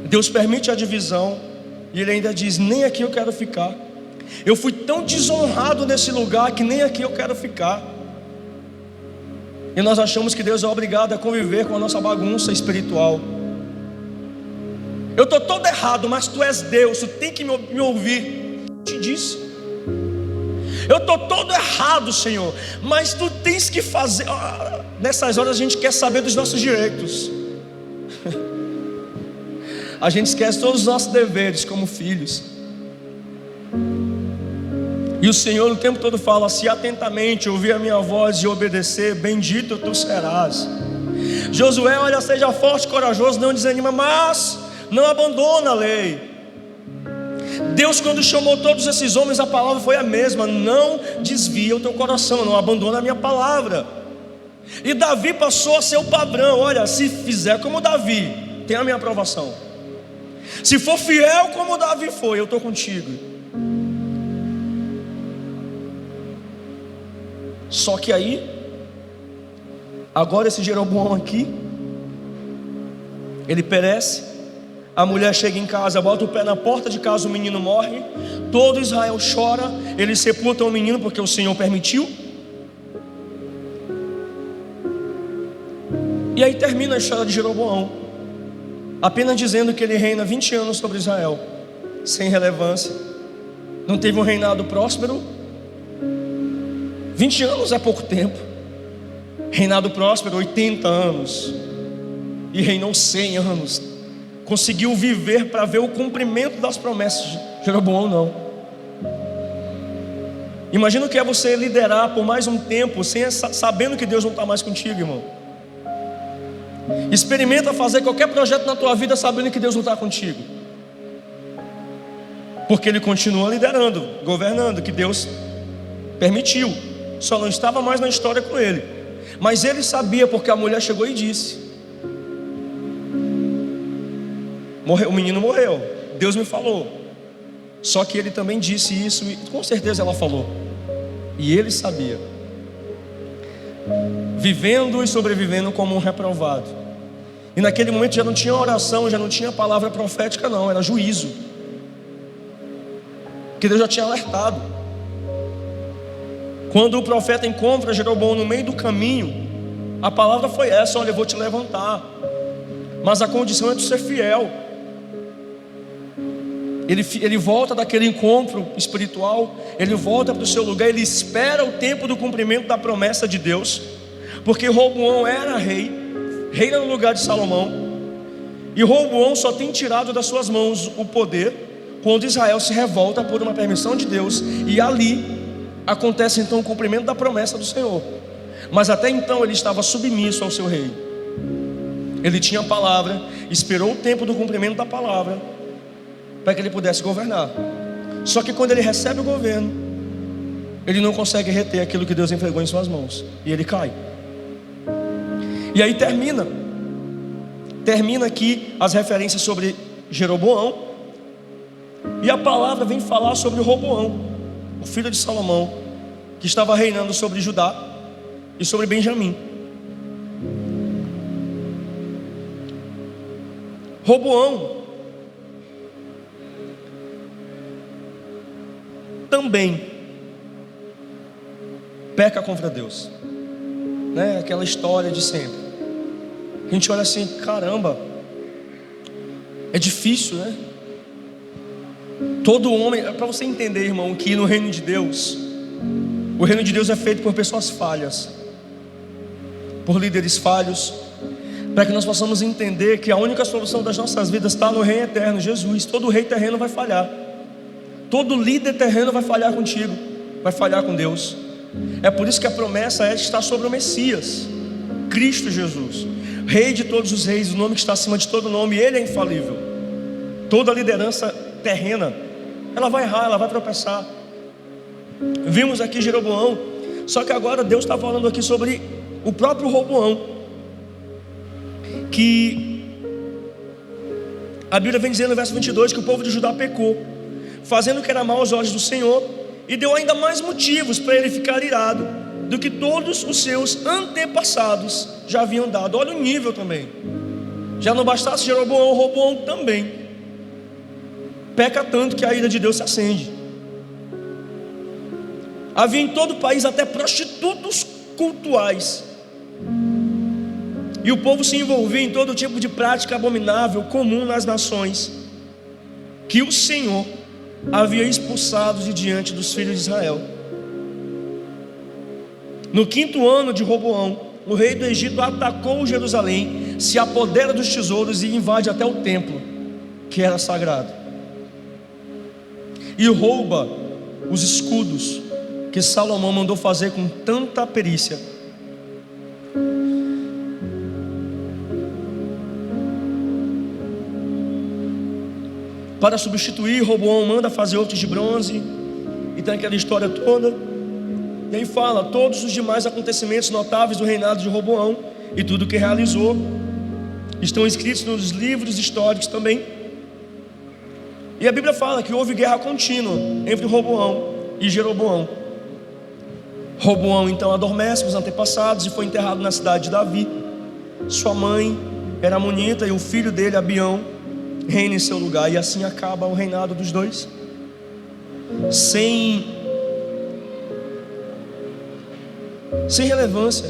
Deus permite a divisão e Ele ainda diz: nem aqui eu quero ficar. Eu fui tão desonrado nesse lugar que nem aqui eu quero ficar. E nós achamos que Deus é obrigado a conviver com a nossa bagunça espiritual. Eu estou todo errado, mas tu és Deus, tu tem que me ouvir. Eu te disse. Eu estou todo errado, Senhor, mas tu tens que fazer. Nessas horas a gente quer saber dos nossos direitos. A gente esquece todos os nossos deveres como filhos. E o Senhor o tempo todo fala: se atentamente ouvir a minha voz e obedecer, bendito tu serás. Josué, olha, seja forte e corajoso, não desanima, mas não abandona a lei. Deus, quando chamou todos esses homens, a palavra foi a mesma: não desvia o teu coração, não abandona a minha palavra. E Davi passou a ser o padrão. Olha, se fizer como Davi, tem a minha aprovação. Se for fiel como Davi foi, eu estou contigo. Só que aí, agora esse Jeroboão aqui, ele perece. A mulher chega em casa, bota o pé na porta de casa, o menino morre. Todo Israel chora. Eles sepultam o menino porque o Senhor permitiu. E aí termina a história de Jeroboão, apenas dizendo que ele reina 20 anos sobre Israel, sem relevância. Não teve um reinado próspero. 20 anos é pouco tempo. Reinado próspero, 80 anos. E reinou 100 anos. Conseguiu viver para ver o cumprimento das promessas de Jeroboão, não. Imagina o que é você liderar por mais um tempo, sabendo que Deus não está mais contigo, irmão. Experimenta fazer qualquer projeto na tua vida sabendo que Deus não está contigo, porque Ele continua liderando, governando, que Deus permitiu. Só não estava mais na história com ele. Mas ele sabia, porque a mulher chegou e disse: o menino morreu, Deus me falou. Só que ele também disse isso, e com certeza ela falou. E ele sabia, vivendo e sobrevivendo como um reprovado. E naquele momento já não tinha oração, já não tinha palavra profética, não, era juízo, que Deus já tinha alertado. Quando o profeta encontra Jeroboão no meio do caminho, a palavra foi essa: olha, eu vou te levantar, mas a condição é de ser fiel. Ele volta daquele encontro espiritual, ele volta para o seu lugar, ele espera o tempo do cumprimento da promessa de Deus, porque Roboão era rei, reina no lugar de Salomão, e Roboão só tem tirado das suas mãos o poder quando Israel se revolta por uma permissão de Deus, e ali acontece então o cumprimento da promessa do Senhor. Mas até então ele estava submisso ao seu rei. Ele tinha a palavra, esperou o tempo do cumprimento da palavra para que ele pudesse governar. Só que quando ele recebe o governo, ele não consegue reter aquilo que Deus entregou em suas mãos, e ele cai. E aí termina aqui as referências sobre Jeroboão, e a palavra vem falar sobre Roboão, o filho de Salomão, que estava reinando sobre Judá e sobre Benjamim. Roboão também peca contra Deus, né? Aquela história de sempre. A gente olha assim, caramba, é difícil, né? Todo homem, para você entender, irmão, que no reino de Deus, o reino de Deus é feito por pessoas falhas, por líderes falhos, para que nós possamos entender que a única solução das nossas vidas está no Rei eterno, Jesus. Todo rei terreno vai falhar, todo líder terreno vai falhar contigo, vai falhar com Deus. É por isso que a promessa é estar sobre o Messias, Cristo Jesus, Rei de todos os reis, o nome que está acima de todo nome. Ele é infalível. Toda liderança terrena, ela vai errar, ela vai tropeçar. Vimos aqui Jeroboão, só que agora Deus está falando aqui sobre o próprio Roboão, que a Bíblia vem dizendo no verso 22 que o povo de Judá pecou, fazendo o que era mal aos olhos do Senhor, e deu ainda mais motivos para ele ficar irado do que todos os seus antepassados já haviam dado. Olha o nível também. Já não bastasse Jeroboão, Roboão também peca tanto que a ira de Deus se acende. Havia em todo o país até prostitutos cultuais, e o povo se envolvia em todo tipo de prática abominável comum nas nações, que o Senhor havia expulsado de diante dos filhos de Israel. No 5º ano de Roboão, o rei do Egito atacou Jerusalém, se apodera dos tesouros e invade até o templo, que era sagrado, e rouba os escudos que Salomão mandou fazer com tanta perícia. para substituir, Roboão manda fazer outros de bronze, e tem aquela história toda. E aí fala todos os demais acontecimentos notáveis do reinado de Roboão e tudo o que realizou estão escritos nos livros históricos também. E a Bíblia fala que houve guerra contínua entre Roboão e Jeroboão. Roboão então adormece com os antepassados e foi enterrado na cidade de Davi. Sua mãe era Amonita e o filho dele, Abião, reina em seu lugar. E assim acaba o reinado dos dois, sem relevância,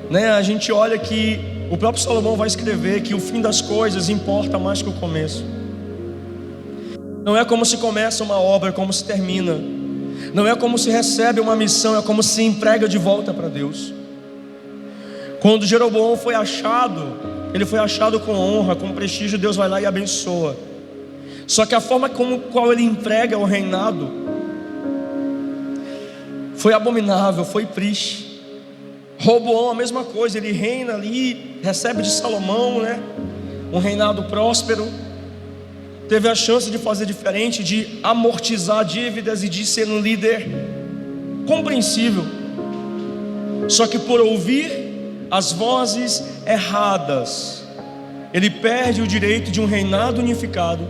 né? A gente olha que o próprio Salomão vai escrever que o fim das coisas importa mais que o começo. Não é como se começa uma obra, é como se termina. Não é como se recebe uma missão, é como se entrega de volta para Deus. Quando Jeroboão foi achado, ele foi achado com honra, com prestígio. Deus vai lá e abençoa. Só que a forma como qual ele entrega o reinado foi abominável, foi triste. Roboão a mesma coisa, ele reina ali, recebe de Salomão, né, um reinado próspero. Teve a chance de fazer diferente, de amortizar dívidas e de ser um líder compreensível. Só que por ouvir as vozes erradas, ele perde o direito de um reinado unificado.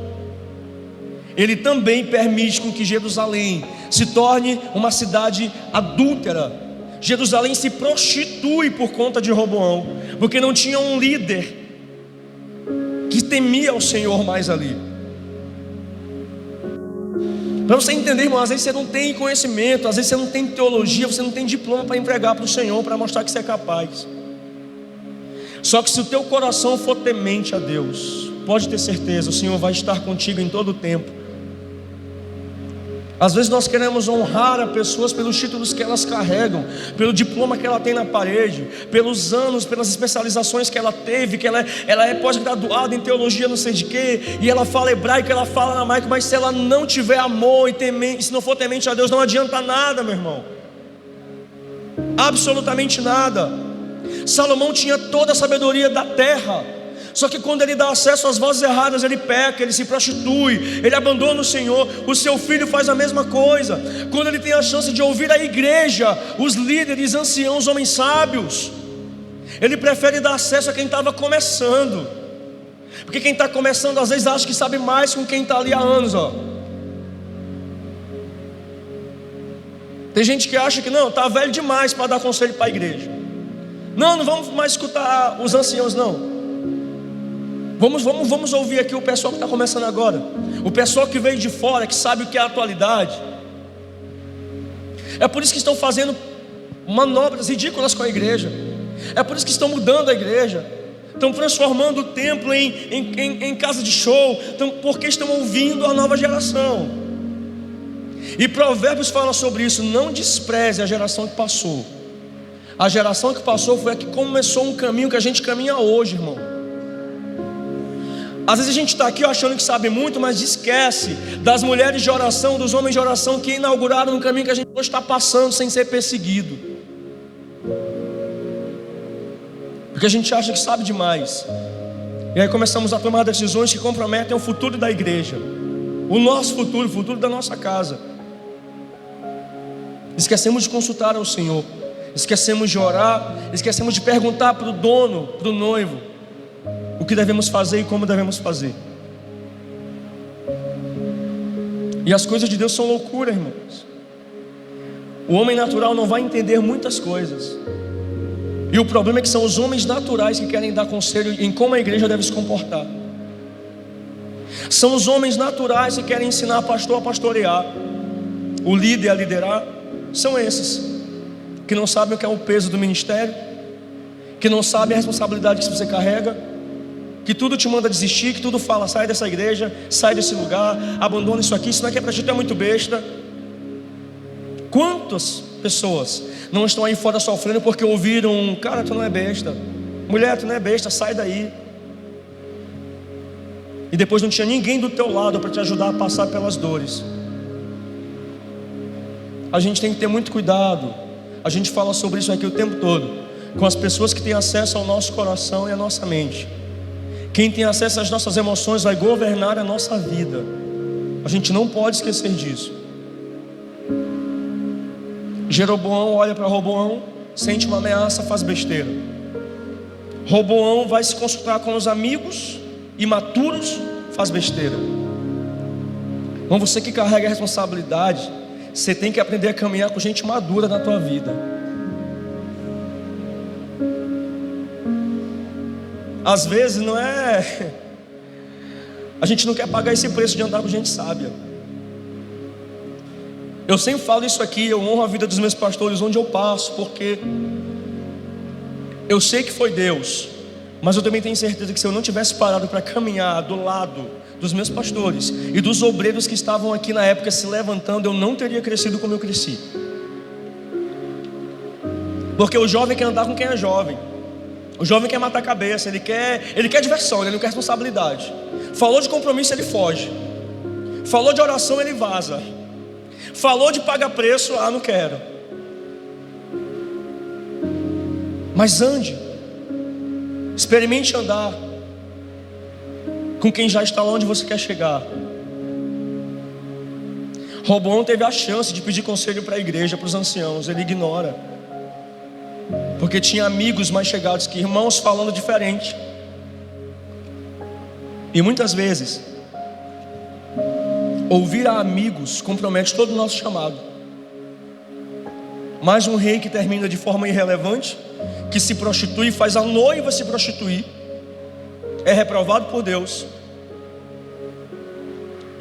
Ele também permite com que Jerusalém se torne uma cidade adúltera. Jerusalém se prostitui por conta de Roboão, porque não tinha um líder que temia ao Senhor mais ali. Para você entender, irmão, às vezes você não tem conhecimento, às vezes você não tem teologia, você não tem diploma para entregar para o Senhor, para mostrar que você é capaz. Só que se o teu coração for temente a Deus, pode ter certeza, o Senhor vai estar contigo em todo o tempo. Às vezes nós queremos honrar as pessoas pelos títulos que elas carregam, pelo diploma que ela tem na parede, pelos anos, pelas especializações que ela teve, que ela é pós-graduada em teologia não sei de quê, e ela fala hebraico, ela fala aramaico, mas se ela não tiver amor e temente, se não for temente a Deus, não adianta nada, meu irmão. Absolutamente nada. Salomão tinha toda a sabedoria da terra, só que quando ele dá acesso às vozes erradas, ele peca, ele se prostitui, ele abandona o Senhor. O seu filho faz a mesma coisa. Quando ele tem a chance de ouvir a igreja, os líderes, anciãos, homens sábios, ele prefere dar acesso a quem estava começando, porque quem está começando às vezes acha que sabe mais com quem está ali há anos, ó. Tem gente que acha que não, está velho demais para dar conselho para a igreja. Não vamos mais escutar os anciãos, não. Vamos ouvir aqui o pessoal que está começando agora, o pessoal que veio de fora, que sabe o que é a atualidade. É por isso que estão fazendo manobras ridículas com a igreja. É por isso que estão mudando a igreja, estão transformando o templo em casa de show, porque estão ouvindo a nova geração. E Provérbios fala sobre isso. Não despreze a geração que passou. A geração que passou foi a que começou um caminho que a gente caminha hoje, irmão. Às vezes a gente está aqui achando que sabe muito, mas esquece das mulheres de oração, dos homens de oração que inauguraram um caminho que a gente hoje está passando sem ser perseguido, porque a gente acha que sabe demais. E aí começamos a tomar decisões que comprometem o futuro da igreja, o nosso futuro, o futuro da nossa casa. Esquecemos de consultar ao Senhor, esquecemos de orar, esquecemos de perguntar para o dono, para o noivo, o que devemos fazer e como devemos fazer. E as coisas de Deus são loucura, irmãos. O homem natural não vai entender muitas coisas. E o problema é que são os homens naturais que querem dar conselho em como a igreja deve se comportar. São os homens naturais que querem ensinar pastor a pastorear, o líder a liderar. São esses que não sabem o que é o peso do ministério, que não sabem a responsabilidade que você carrega, que tudo te manda desistir, que tudo fala, sai dessa igreja, sai desse lugar, abandona isso aqui, isso não é que é pra ti, tu é muito besta. Quantas pessoas não estão aí fora sofrendo porque ouviram: cara, tu não é besta, mulher, tu não é besta, sai daí. E depois não tinha ninguém do teu lado para te ajudar a passar pelas dores. A gente tem que ter muito cuidado. A gente fala sobre isso aqui o tempo todo, com as pessoas que têm acesso ao nosso coração e à nossa mente. Quem tem acesso às nossas emoções vai governar a nossa vida. A gente não pode esquecer disso. Jeroboão olha para Roboão, sente uma ameaça, faz besteira. Roboão vai se consultar com os amigos imaturos, faz besteira. Então você que carrega a responsabilidade, você tem que aprender a caminhar com gente madura na tua vida. Às vezes não é... A gente não quer pagar esse preço de andar com gente sábia. Eu sempre falo isso aqui, eu honro a vida dos meus pastores onde eu passo, porque eu sei que foi Deus, mas eu também tenho certeza que se eu não tivesse parado para caminhar do lado dos meus pastores e dos obreiros que estavam aqui na época se levantando, eu não teria crescido como eu cresci. Porque o jovem quer andar com quem é jovem. O jovem quer matar a cabeça, ele quer diversão, ele não quer responsabilidade. Falou de compromisso, ele foge. Falou de oração, ele vaza. Falou de pagar preço, não quero. Mas ande, experimente andar com quem já está lá onde você quer chegar. Roboão teve a chance de pedir conselho para a igreja, para os anciãos, ele ignora, porque tinha amigos mais chegados que irmãos falando diferente. E muitas vezes ouvir a amigos compromete todo o nosso chamado. Mais um rei que termina de forma irrelevante, que se prostitui, faz a noiva se prostituir, é reprovado por Deus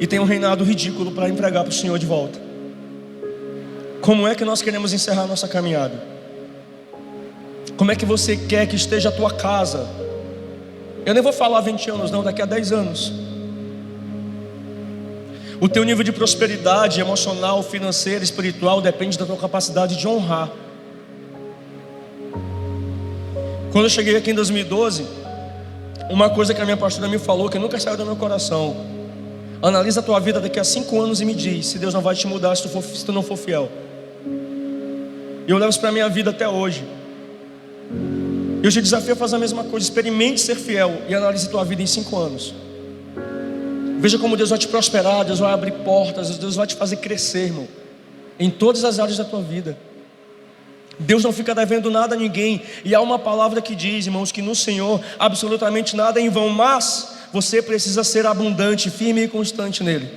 e tem um reinado ridículo para entregar para o Senhor de volta. Como é que nós queremos encerrar a nossa caminhada? Como é que você quer que esteja a tua casa? Eu nem vou falar 20 anos não, daqui a 10 anos. O teu nível de prosperidade emocional, financeira, espiritual depende da tua capacidade de honrar. Quando eu cheguei aqui em 2012, uma coisa que a minha pastora me falou, que nunca saiu do meu coração: analisa a tua vida daqui a 5 anos e me diz se Deus não vai te mudar se tu não for fiel. E eu levo isso para a minha vida até hoje. Eu te desafio a fazer a mesma coisa. Experimente ser fiel e analise a tua vida em 5 anos. Veja como Deus vai te prosperar, Deus vai abrir portas, Deus vai te fazer crescer, irmão, em todas as áreas da tua vida. Deus não fica devendo nada a ninguém. E há uma palavra que diz, irmãos, que no Senhor absolutamente nada é em vão. Mas você precisa ser abundante, firme e constante nele.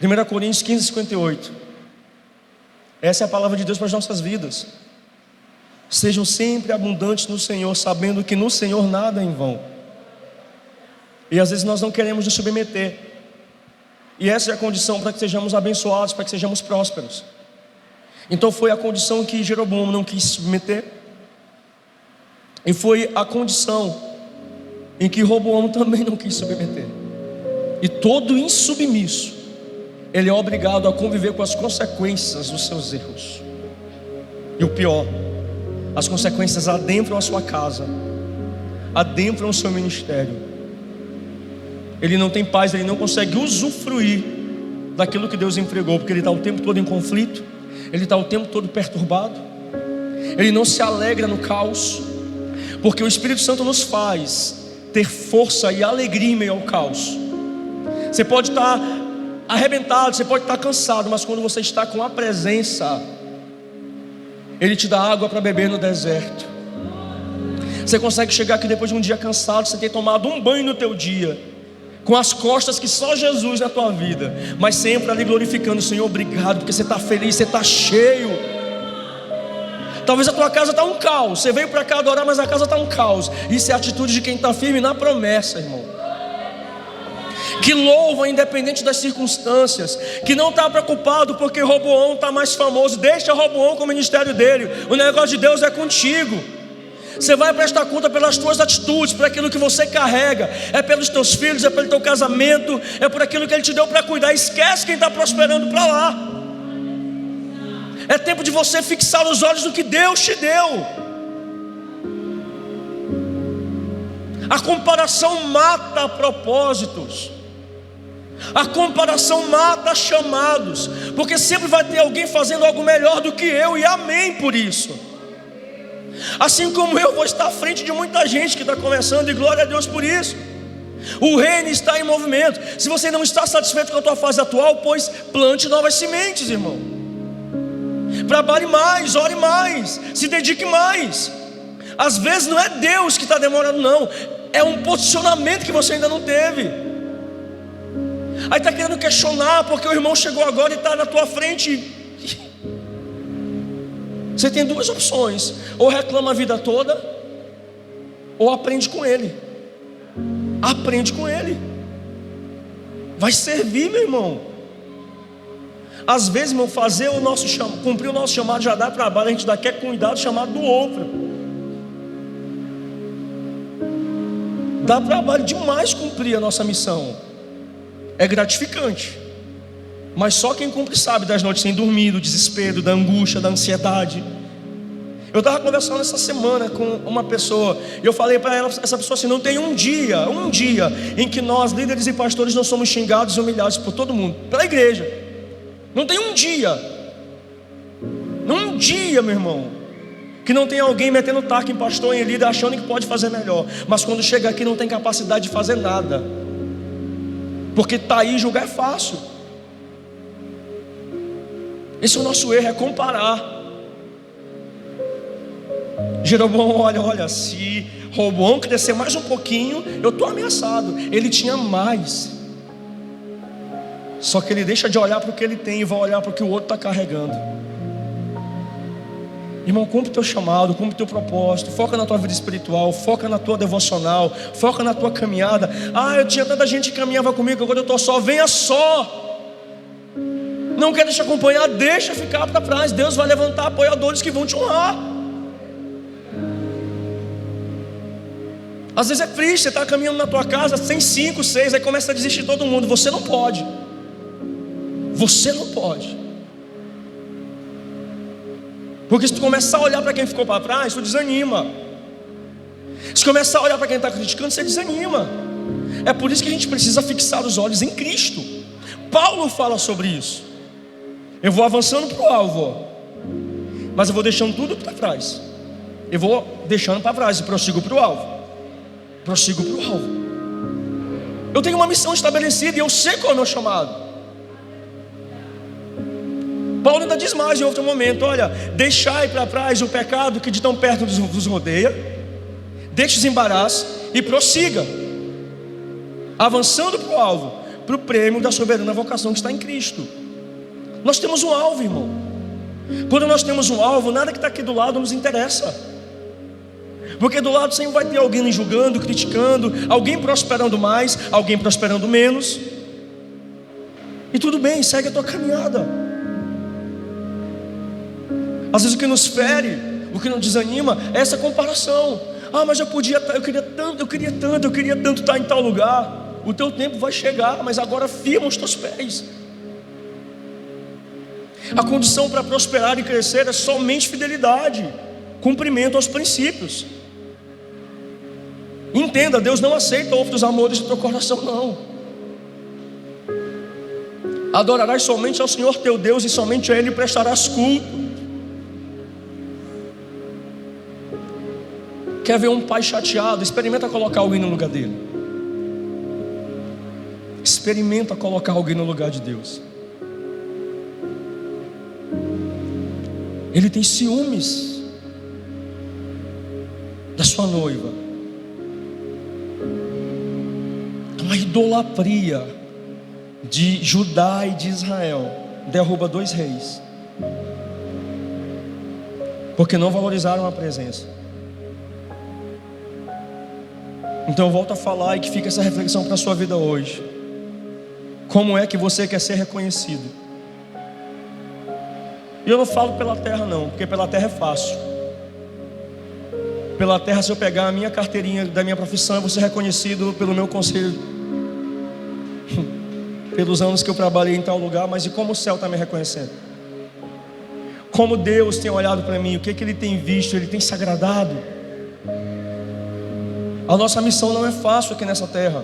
1 Coríntios 15:58. Essa é a palavra de Deus para as nossas vidas. Sejam sempre abundantes no Senhor, sabendo que no Senhor nada é em vão. E às vezes nós não queremos nos submeter. E essa é a condição para que sejamos abençoados, para que sejamos prósperos. Então foi a condição que Jeroboão não quis se submeter. E foi a condição em que Roboão também não quis submeter. E todo insubmisso, ele é obrigado a conviver com as consequências dos seus erros. E o pior, as consequências adentram a sua casa, adentram o seu ministério. Ele não tem paz, ele não consegue usufruir daquilo que Deus entregou, porque ele está o tempo todo em conflito, ele está o tempo todo perturbado, ele não se alegra no caos, porque o Espírito Santo nos faz ter força e alegria em meio ao caos. Você pode estar arrebentado, você pode estar cansado, mas quando você está com a presença, Ele te dá água para beber no deserto. Você consegue chegar aqui depois de um dia cansado, você ter tomado um banho no teu dia, com as costas que só Jesus na tua vida, mas sempre ali glorificando o Senhor. Obrigado, porque você está feliz, você está cheio. Talvez a tua casa está um caos, você veio para cá adorar, mas a casa está um caos. Isso é a atitude de quem está firme na promessa, irmão, que louva independente das circunstâncias, que não está preocupado porque Roboão está mais famoso. Deixa Roboão com o ministério dele, o negócio de Deus é contigo. Você vai prestar conta pelas tuas atitudes, por aquilo que você carrega, é pelos teus filhos, é pelo teu casamento, é por aquilo que Ele te deu para cuidar. Esquece quem está prosperando para lá. É tempo de você fixar os olhos no que Deus te deu. A comparação mata propósitos, a comparação mata chamados, porque sempre vai ter alguém fazendo algo melhor do que eu, e amém por isso. Assim como eu vou estar à frente de muita gente que está começando, e glória a Deus por isso. O reino está em movimento. Se você não está satisfeito com a tua fase atual, pois plante novas sementes, irmão. Trabalhe mais, ore mais, se dedique mais. Às vezes não é Deus que está demorando, não. É um posicionamento que você ainda não teve. Aí está querendo questionar porque o irmão chegou agora e está na tua frente. Você tem duas opções: ou reclama a vida toda, ou aprende com ele. Aprende com ele. Vai servir, meu irmão. Às vezes, irmão, cumprir o nosso chamado já dá trabalho. A gente dá quer cuidar do chamado do outro. Dá trabalho demais cumprir a nossa missão. É gratificante, mas só quem cumpre sabe das noites sem dormir, do desespero, da angústia, da ansiedade. Eu estava conversando essa semana com uma pessoa, e eu falei para ela, essa pessoa assim: não tem um dia em que nós, líderes e pastores, não somos xingados e humilhados por todo mundo, pela igreja. Não tem um dia, meu irmão, que não tem alguém metendo taco em pastor, em líder, achando que pode fazer melhor, mas quando chega aqui não tem capacidade de fazer nada, porque está aí, julgar é fácil. Esse é o nosso erro, é comparar. Jeroboão, olha, se Roboão crescer mais um pouquinho, eu estou ameaçado. Ele tinha mais, só que ele deixa de olhar para o que ele tem e vai olhar para o que o outro está carregando. Irmão, cumpre o teu chamado, cumpre o teu propósito, foca na tua vida espiritual, foca na tua devocional, foca na tua caminhada. Eu tinha tanta gente que caminhava comigo, agora eu estou só. Venha só. Não quer te acompanhar, deixa ficar para trás. Deus vai levantar apoiadores que vão te honrar. Às vezes é triste, você está caminhando na tua casa, tem 5, 6, aí começa a desistir todo mundo. Você não pode. Você não pode. Porque se tu começar a olhar para quem ficou para trás, tu desanima. Se começar a olhar para quem está criticando, você desanima. É por isso que a gente precisa fixar os olhos em Cristo. Paulo fala sobre isso. Eu vou avançando para o alvo, mas eu vou deixando tudo para trás. Eu vou deixando para trás e prossigo para o alvo. Prossigo para o alvo. Eu tenho uma missão estabelecida e eu sei qual é o meu chamado. Paulo ainda diz mais em outro momento: olha, deixai para trás o pecado que de tão perto vos rodeia, deixe os embaraços e prossiga, avançando para o alvo, para o prêmio da soberana vocação que está em Cristo. Nós temos um alvo, irmão. Quando nós temos um alvo, nada que está aqui do lado nos interessa, porque do lado sempre vai ter alguém nos julgando, criticando, alguém prosperando mais, alguém prosperando menos. E tudo bem, segue a tua caminhada. Às vezes o que nos fere, o que nos desanima é essa comparação. Mas eu queria tanto estar em tal lugar. O teu tempo vai chegar, mas agora firma os teus pés. A condição para prosperar e crescer é somente fidelidade, cumprimento aos princípios. Entenda, Deus não aceita outros amores do teu coração, não. Adorarás somente ao Senhor teu Deus, e somente a Ele prestarás culto. Quer ver um pai chateado? Experimenta colocar alguém no lugar dele. Experimenta colocar alguém no lugar de Deus. Ele tem ciúmes da sua noiva. Uma idolatria de Judá e de Israel derruba 2 reis, porque não valorizaram a presença. Então eu volto a falar, e que fica essa reflexão para a sua vida hoje. Como é que você quer ser reconhecido? E eu não falo pela terra não, porque pela terra é fácil. Pela terra, se eu pegar a minha carteirinha da minha profissão, eu vou ser reconhecido pelo meu conselho, pelos anos que eu trabalhei em tal lugar. Mas e como o céu está me reconhecendo? Como Deus tem olhado para mim? O que Ele tem visto? Ele tem se agradado? A nossa missão não é fácil aqui nessa terra,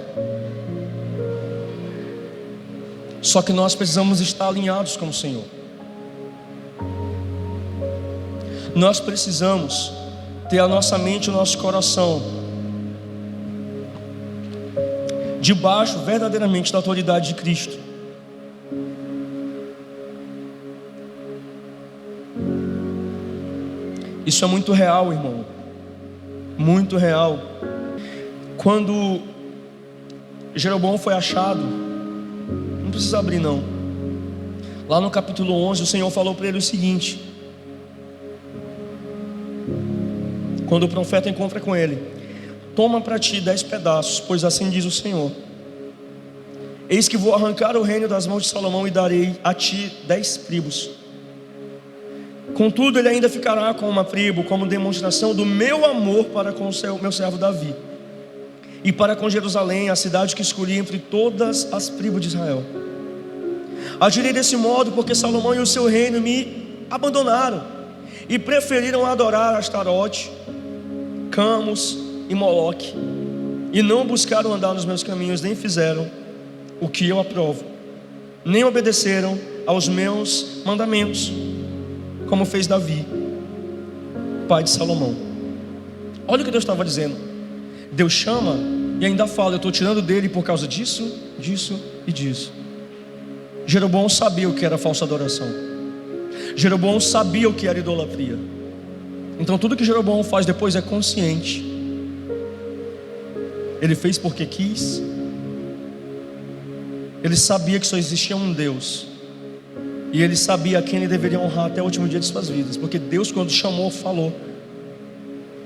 só que nós precisamos estar alinhados com o Senhor. Nós precisamos ter a nossa mente e o nosso coração debaixo verdadeiramente da autoridade de Cristo. Isso é muito real, irmão, muito real. Quando Jeroboão foi achado, não precisa abrir não, lá no capítulo 11 o Senhor falou para ele o seguinte, quando o profeta encontra com ele: toma para ti 10 pedaços, pois assim diz o Senhor: eis que vou arrancar o reino das mãos de Salomão e darei a ti 10 tribos. Contudo ele ainda ficará com uma tribo, como demonstração do meu amor para com o meu servo Davi, e para com Jerusalém, a cidade que escolhi entre todas as tribos de Israel. Agirei desse modo porque Salomão e o seu reino me abandonaram e preferiram adorar Astarote, Camos e Moloque, e não buscaram andar nos meus caminhos, nem fizeram o que eu aprovo, nem obedeceram aos meus mandamentos, como fez Davi, pai de Salomão. Olha o que Deus estava dizendo. Deus chama e ainda fala: eu estou tirando dele por causa disso, disso e disso. Jeroboão sabia o que era falsa adoração. Jeroboão sabia o que era idolatria. Então tudo que Jeroboão faz depois é consciente. Ele fez porque quis. Ele sabia que só existia um Deus, e ele sabia a quem ele deveria honrar até o último dia de suas vidas, porque Deus, quando chamou, falou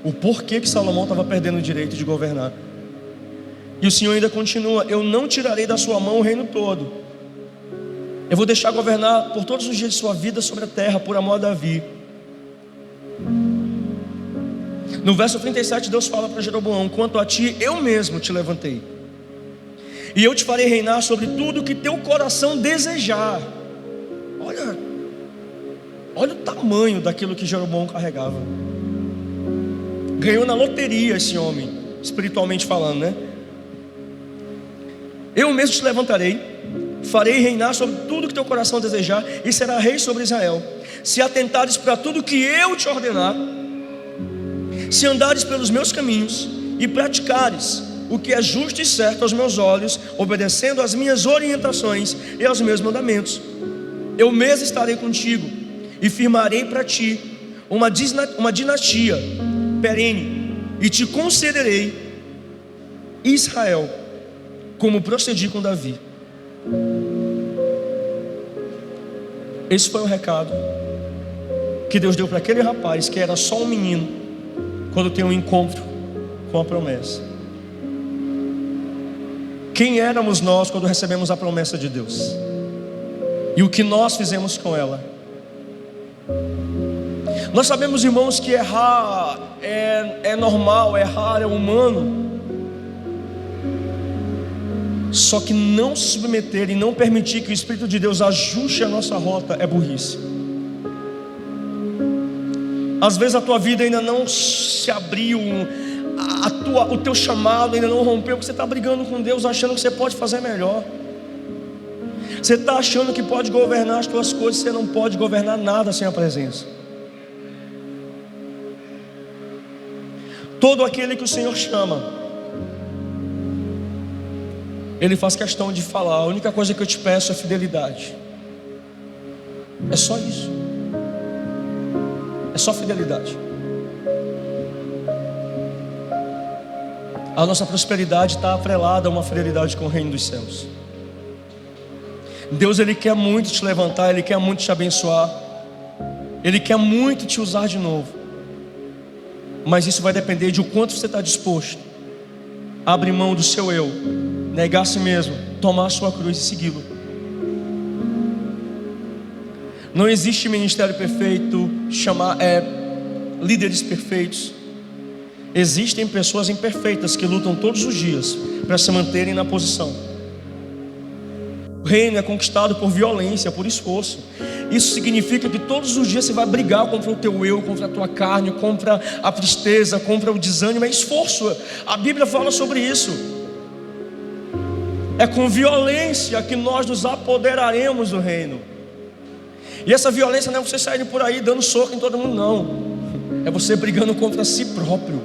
o porquê que Salomão estava perdendo o direito de governar. E o Senhor ainda continua: eu não tirarei da sua mão o reino todo, eu vou deixar governar por todos os dias de sua vida sobre a terra, por amor a Davi. No verso 37 Deus fala para Jeroboão: quanto a ti, eu mesmo te levantei, e eu te farei reinar sobre tudo que teu coração desejar. Olha o tamanho daquilo que Jeroboão carregava. Ganhou na loteria esse homem, espiritualmente falando, né? Eu mesmo te levantarei, farei reinar sobre tudo que teu coração desejar, e será rei sobre Israel, se atentares para tudo que eu te ordenar, se andares pelos meus caminhos e praticares o que é justo e certo aos meus olhos, obedecendo às minhas orientações e aos meus mandamentos. Eu mesmo estarei contigo e firmarei para ti uma dinastia perene, e te concederei Israel, como procedi com Davi. Esse foi o recado que Deus deu para aquele rapaz que era só um menino, quando tem um encontro com a promessa. Quem éramos nós quando recebemos a promessa de Deus? E o que nós fizemos com ela? Nós sabemos, irmãos, que errar é normal, errar é humano. Só que não se submeter e não permitir que o Espírito de Deus ajuste a nossa rota é burrice. Às vezes a tua vida ainda não se abriu, o teu chamado ainda não rompeu, porque você está brigando com Deus, achando que você pode fazer melhor. Você está achando que pode governar as tuas coisas. Você não pode governar nada sem a presença. Todo aquele que o Senhor chama, Ele faz questão de falar: a única coisa que eu te peço é fidelidade. É só isso. É só fidelidade. A nossa prosperidade está atrelada a uma fidelidade com o reino dos céus. Deus, Ele quer muito te levantar, Ele quer muito te abençoar, Ele quer muito te usar de novo. Mas isso vai depender de o quanto você está disposto a abrir mão do seu eu, negar a si mesmo, tomar a sua cruz e segui-lo. Não existe ministério perfeito, líderes perfeitos. Existem pessoas imperfeitas que lutam todos os dias para se manterem na posição. O reino é conquistado por violência, por esforço. Isso significa que todos os dias você vai brigar contra o teu eu, contra a tua carne, contra a tristeza, contra o desânimo. É esforço. A Bíblia fala sobre isso. É com violência que nós nos apoderaremos do reino. E essa violência não é você sair por aí dando soco em todo mundo, não. É você brigando contra si próprio.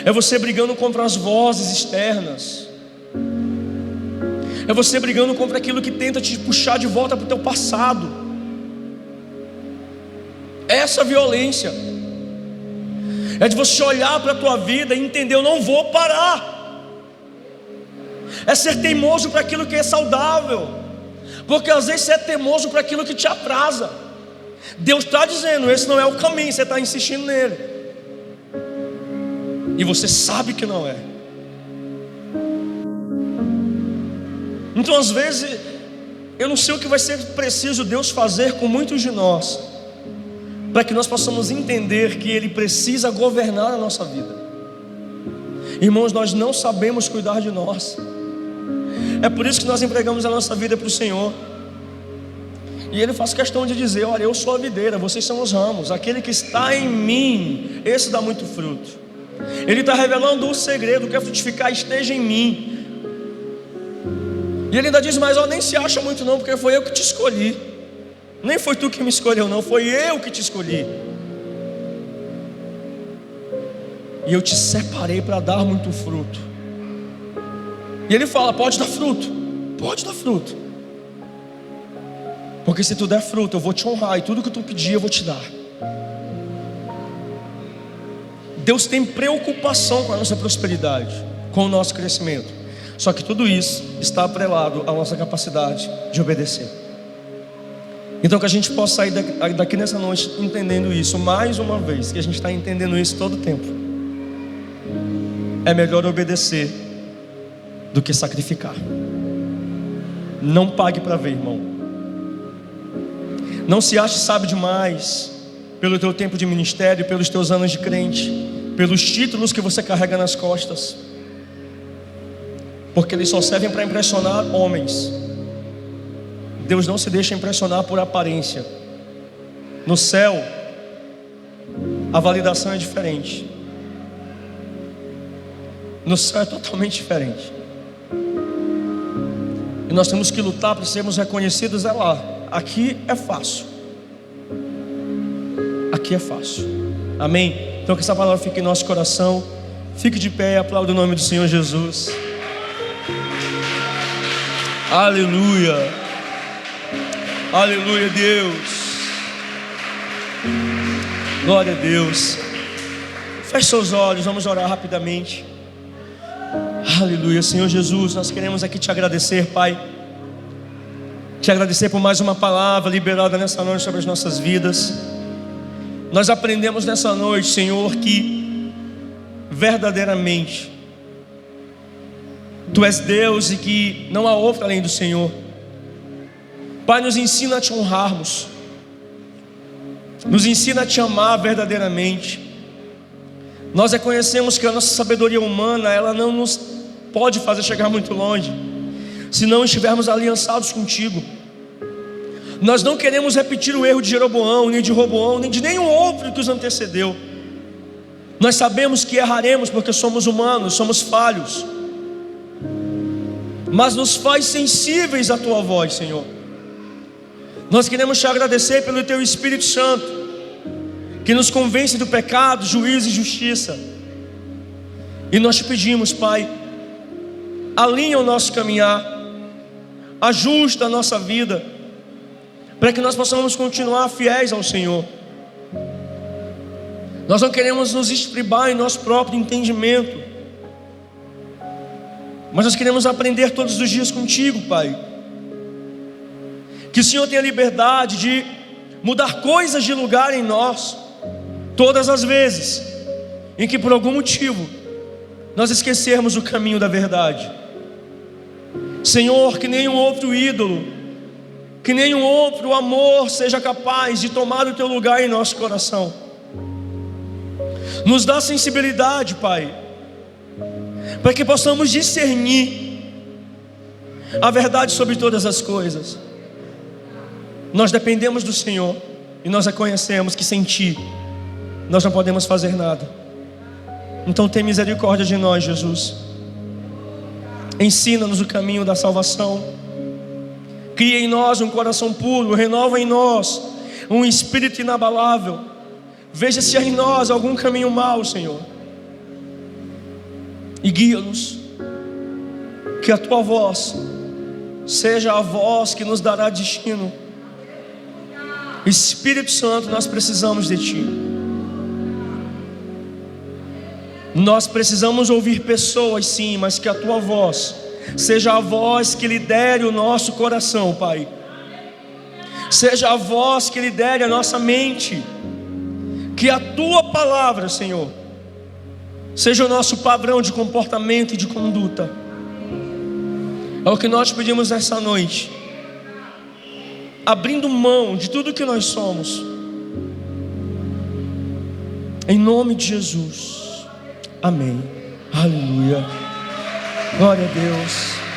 É você brigando contra as vozes externas. É você brigando contra aquilo que tenta te puxar de volta para o teu passado. Essa violência é de você olhar para a tua vida e entender: eu não vou parar. É ser teimoso para aquilo que é saudável, porque às vezes você é teimoso para aquilo que te atrasa. Deus está dizendo: esse não é o caminho, você está insistindo nele, e você sabe que não é. Então às vezes eu não sei o que vai ser preciso Deus fazer com muitos de nós, para que nós possamos entender que Ele precisa governar a nossa vida. Irmãos, nós não sabemos cuidar de nós. É por isso que nós entregamos a nossa vida para o Senhor. E Ele faz questão de dizer: olha, eu sou a videira, vocês são os ramos. Aquele que está em mim, esse dá muito fruto. Ele está revelando o segredo: quer frutificar, esteja em mim. E Ele ainda diz: mas nem se acha muito não, porque foi eu que te escolhi. Nem foi tu que me escolheu não, foi eu que te escolhi. E eu te separei para dar muito fruto. E Ele fala: pode dar fruto, pode dar fruto, porque se tu der fruto eu vou te honrar, e tudo que tu pedir eu vou te dar. Deus tem preocupação com a nossa prosperidade, com o nosso crescimento. Só que tudo isso está atrelado à nossa capacidade de obedecer. Então que a gente possa sair daqui nessa noite entendendo isso mais uma vez, que a gente está entendendo isso todo o tempo. É melhor obedecer do que sacrificar. Não pague para ver, irmão. Não se ache sábio demais pelo teu tempo de ministério, pelos teus anos de crente, pelos títulos que você carrega nas costas, porque eles só servem para impressionar homens. Deus não se deixa impressionar por aparência. No céu, a validação é diferente. No céu é totalmente diferente. E nós temos que lutar para sermos reconhecidos lá. Aqui é fácil. Aqui é fácil. Amém? Então que essa palavra fique em nosso coração. Fique de pé e aplaude o nome do Senhor Jesus. Aleluia. Aleluia, Deus. Glória a Deus. Feche seus olhos, vamos orar rapidamente. Aleluia, Senhor Jesus, nós queremos aqui te agradecer, Pai. Te agradecer por mais uma palavra liberada nessa noite sobre as nossas vidas. Nós aprendemos nessa noite, Senhor, que verdadeiramente Tu és Deus e que não há outro além do Senhor. Pai, nos ensina a te honrarmos, nos ensina a te amar verdadeiramente. Nós reconhecemos que a nossa sabedoria humana, ela não nos pode fazer chegar muito longe, se não estivermos aliançados contigo. Nós não queremos repetir o erro de Jeroboão, nem de Roboão, nem de nenhum outro que os antecedeu. Nós sabemos que erraremos porque somos humanos, somos falhos, mas nos faz sensíveis à Tua voz, Senhor. Nós queremos te agradecer pelo Teu Espírito Santo, que nos convence do pecado, juízo e justiça. E nós te pedimos, Pai, alinha o nosso caminhar, ajusta a nossa vida, para que nós possamos continuar fiéis ao Senhor. Nós não queremos nos estribar em nosso próprio entendimento, mas nós queremos aprender todos os dias contigo, Pai. Que o Senhor tenha liberdade de mudar coisas de lugar em nós, todas as vezes em que por algum motivo nós esquecermos o caminho da verdade. Senhor, que nenhum outro ídolo, que nenhum outro amor seja capaz de tomar o Teu lugar em nosso coração. Nos dá sensibilidade, Pai, para que possamos discernir a verdade sobre todas as coisas. Nós dependemos do Senhor e nós reconhecemos que sem Ti nós não podemos fazer nada. Então tem misericórdia de nós, Jesus. Ensina-nos o caminho da salvação. Cria em nós um coração puro, renova em nós um espírito inabalável, Veja se há em nós algum caminho mau, Senhor, e guia-nos. Que a tua voz seja a voz que nos dará destino. Espírito Santo, nós precisamos de ti. Nós precisamos ouvir pessoas, sim, mas que a tua voz seja a voz que lidere o nosso coração, Pai. Seja a voz que lidere a nossa mente. Que a tua palavra, Senhor, seja o nosso padrão de comportamento e de conduta. É o que nós pedimos nessa noite, abrindo mão de tudo que nós somos, em nome de Jesus. Amém. Aleluia. Glória a Deus.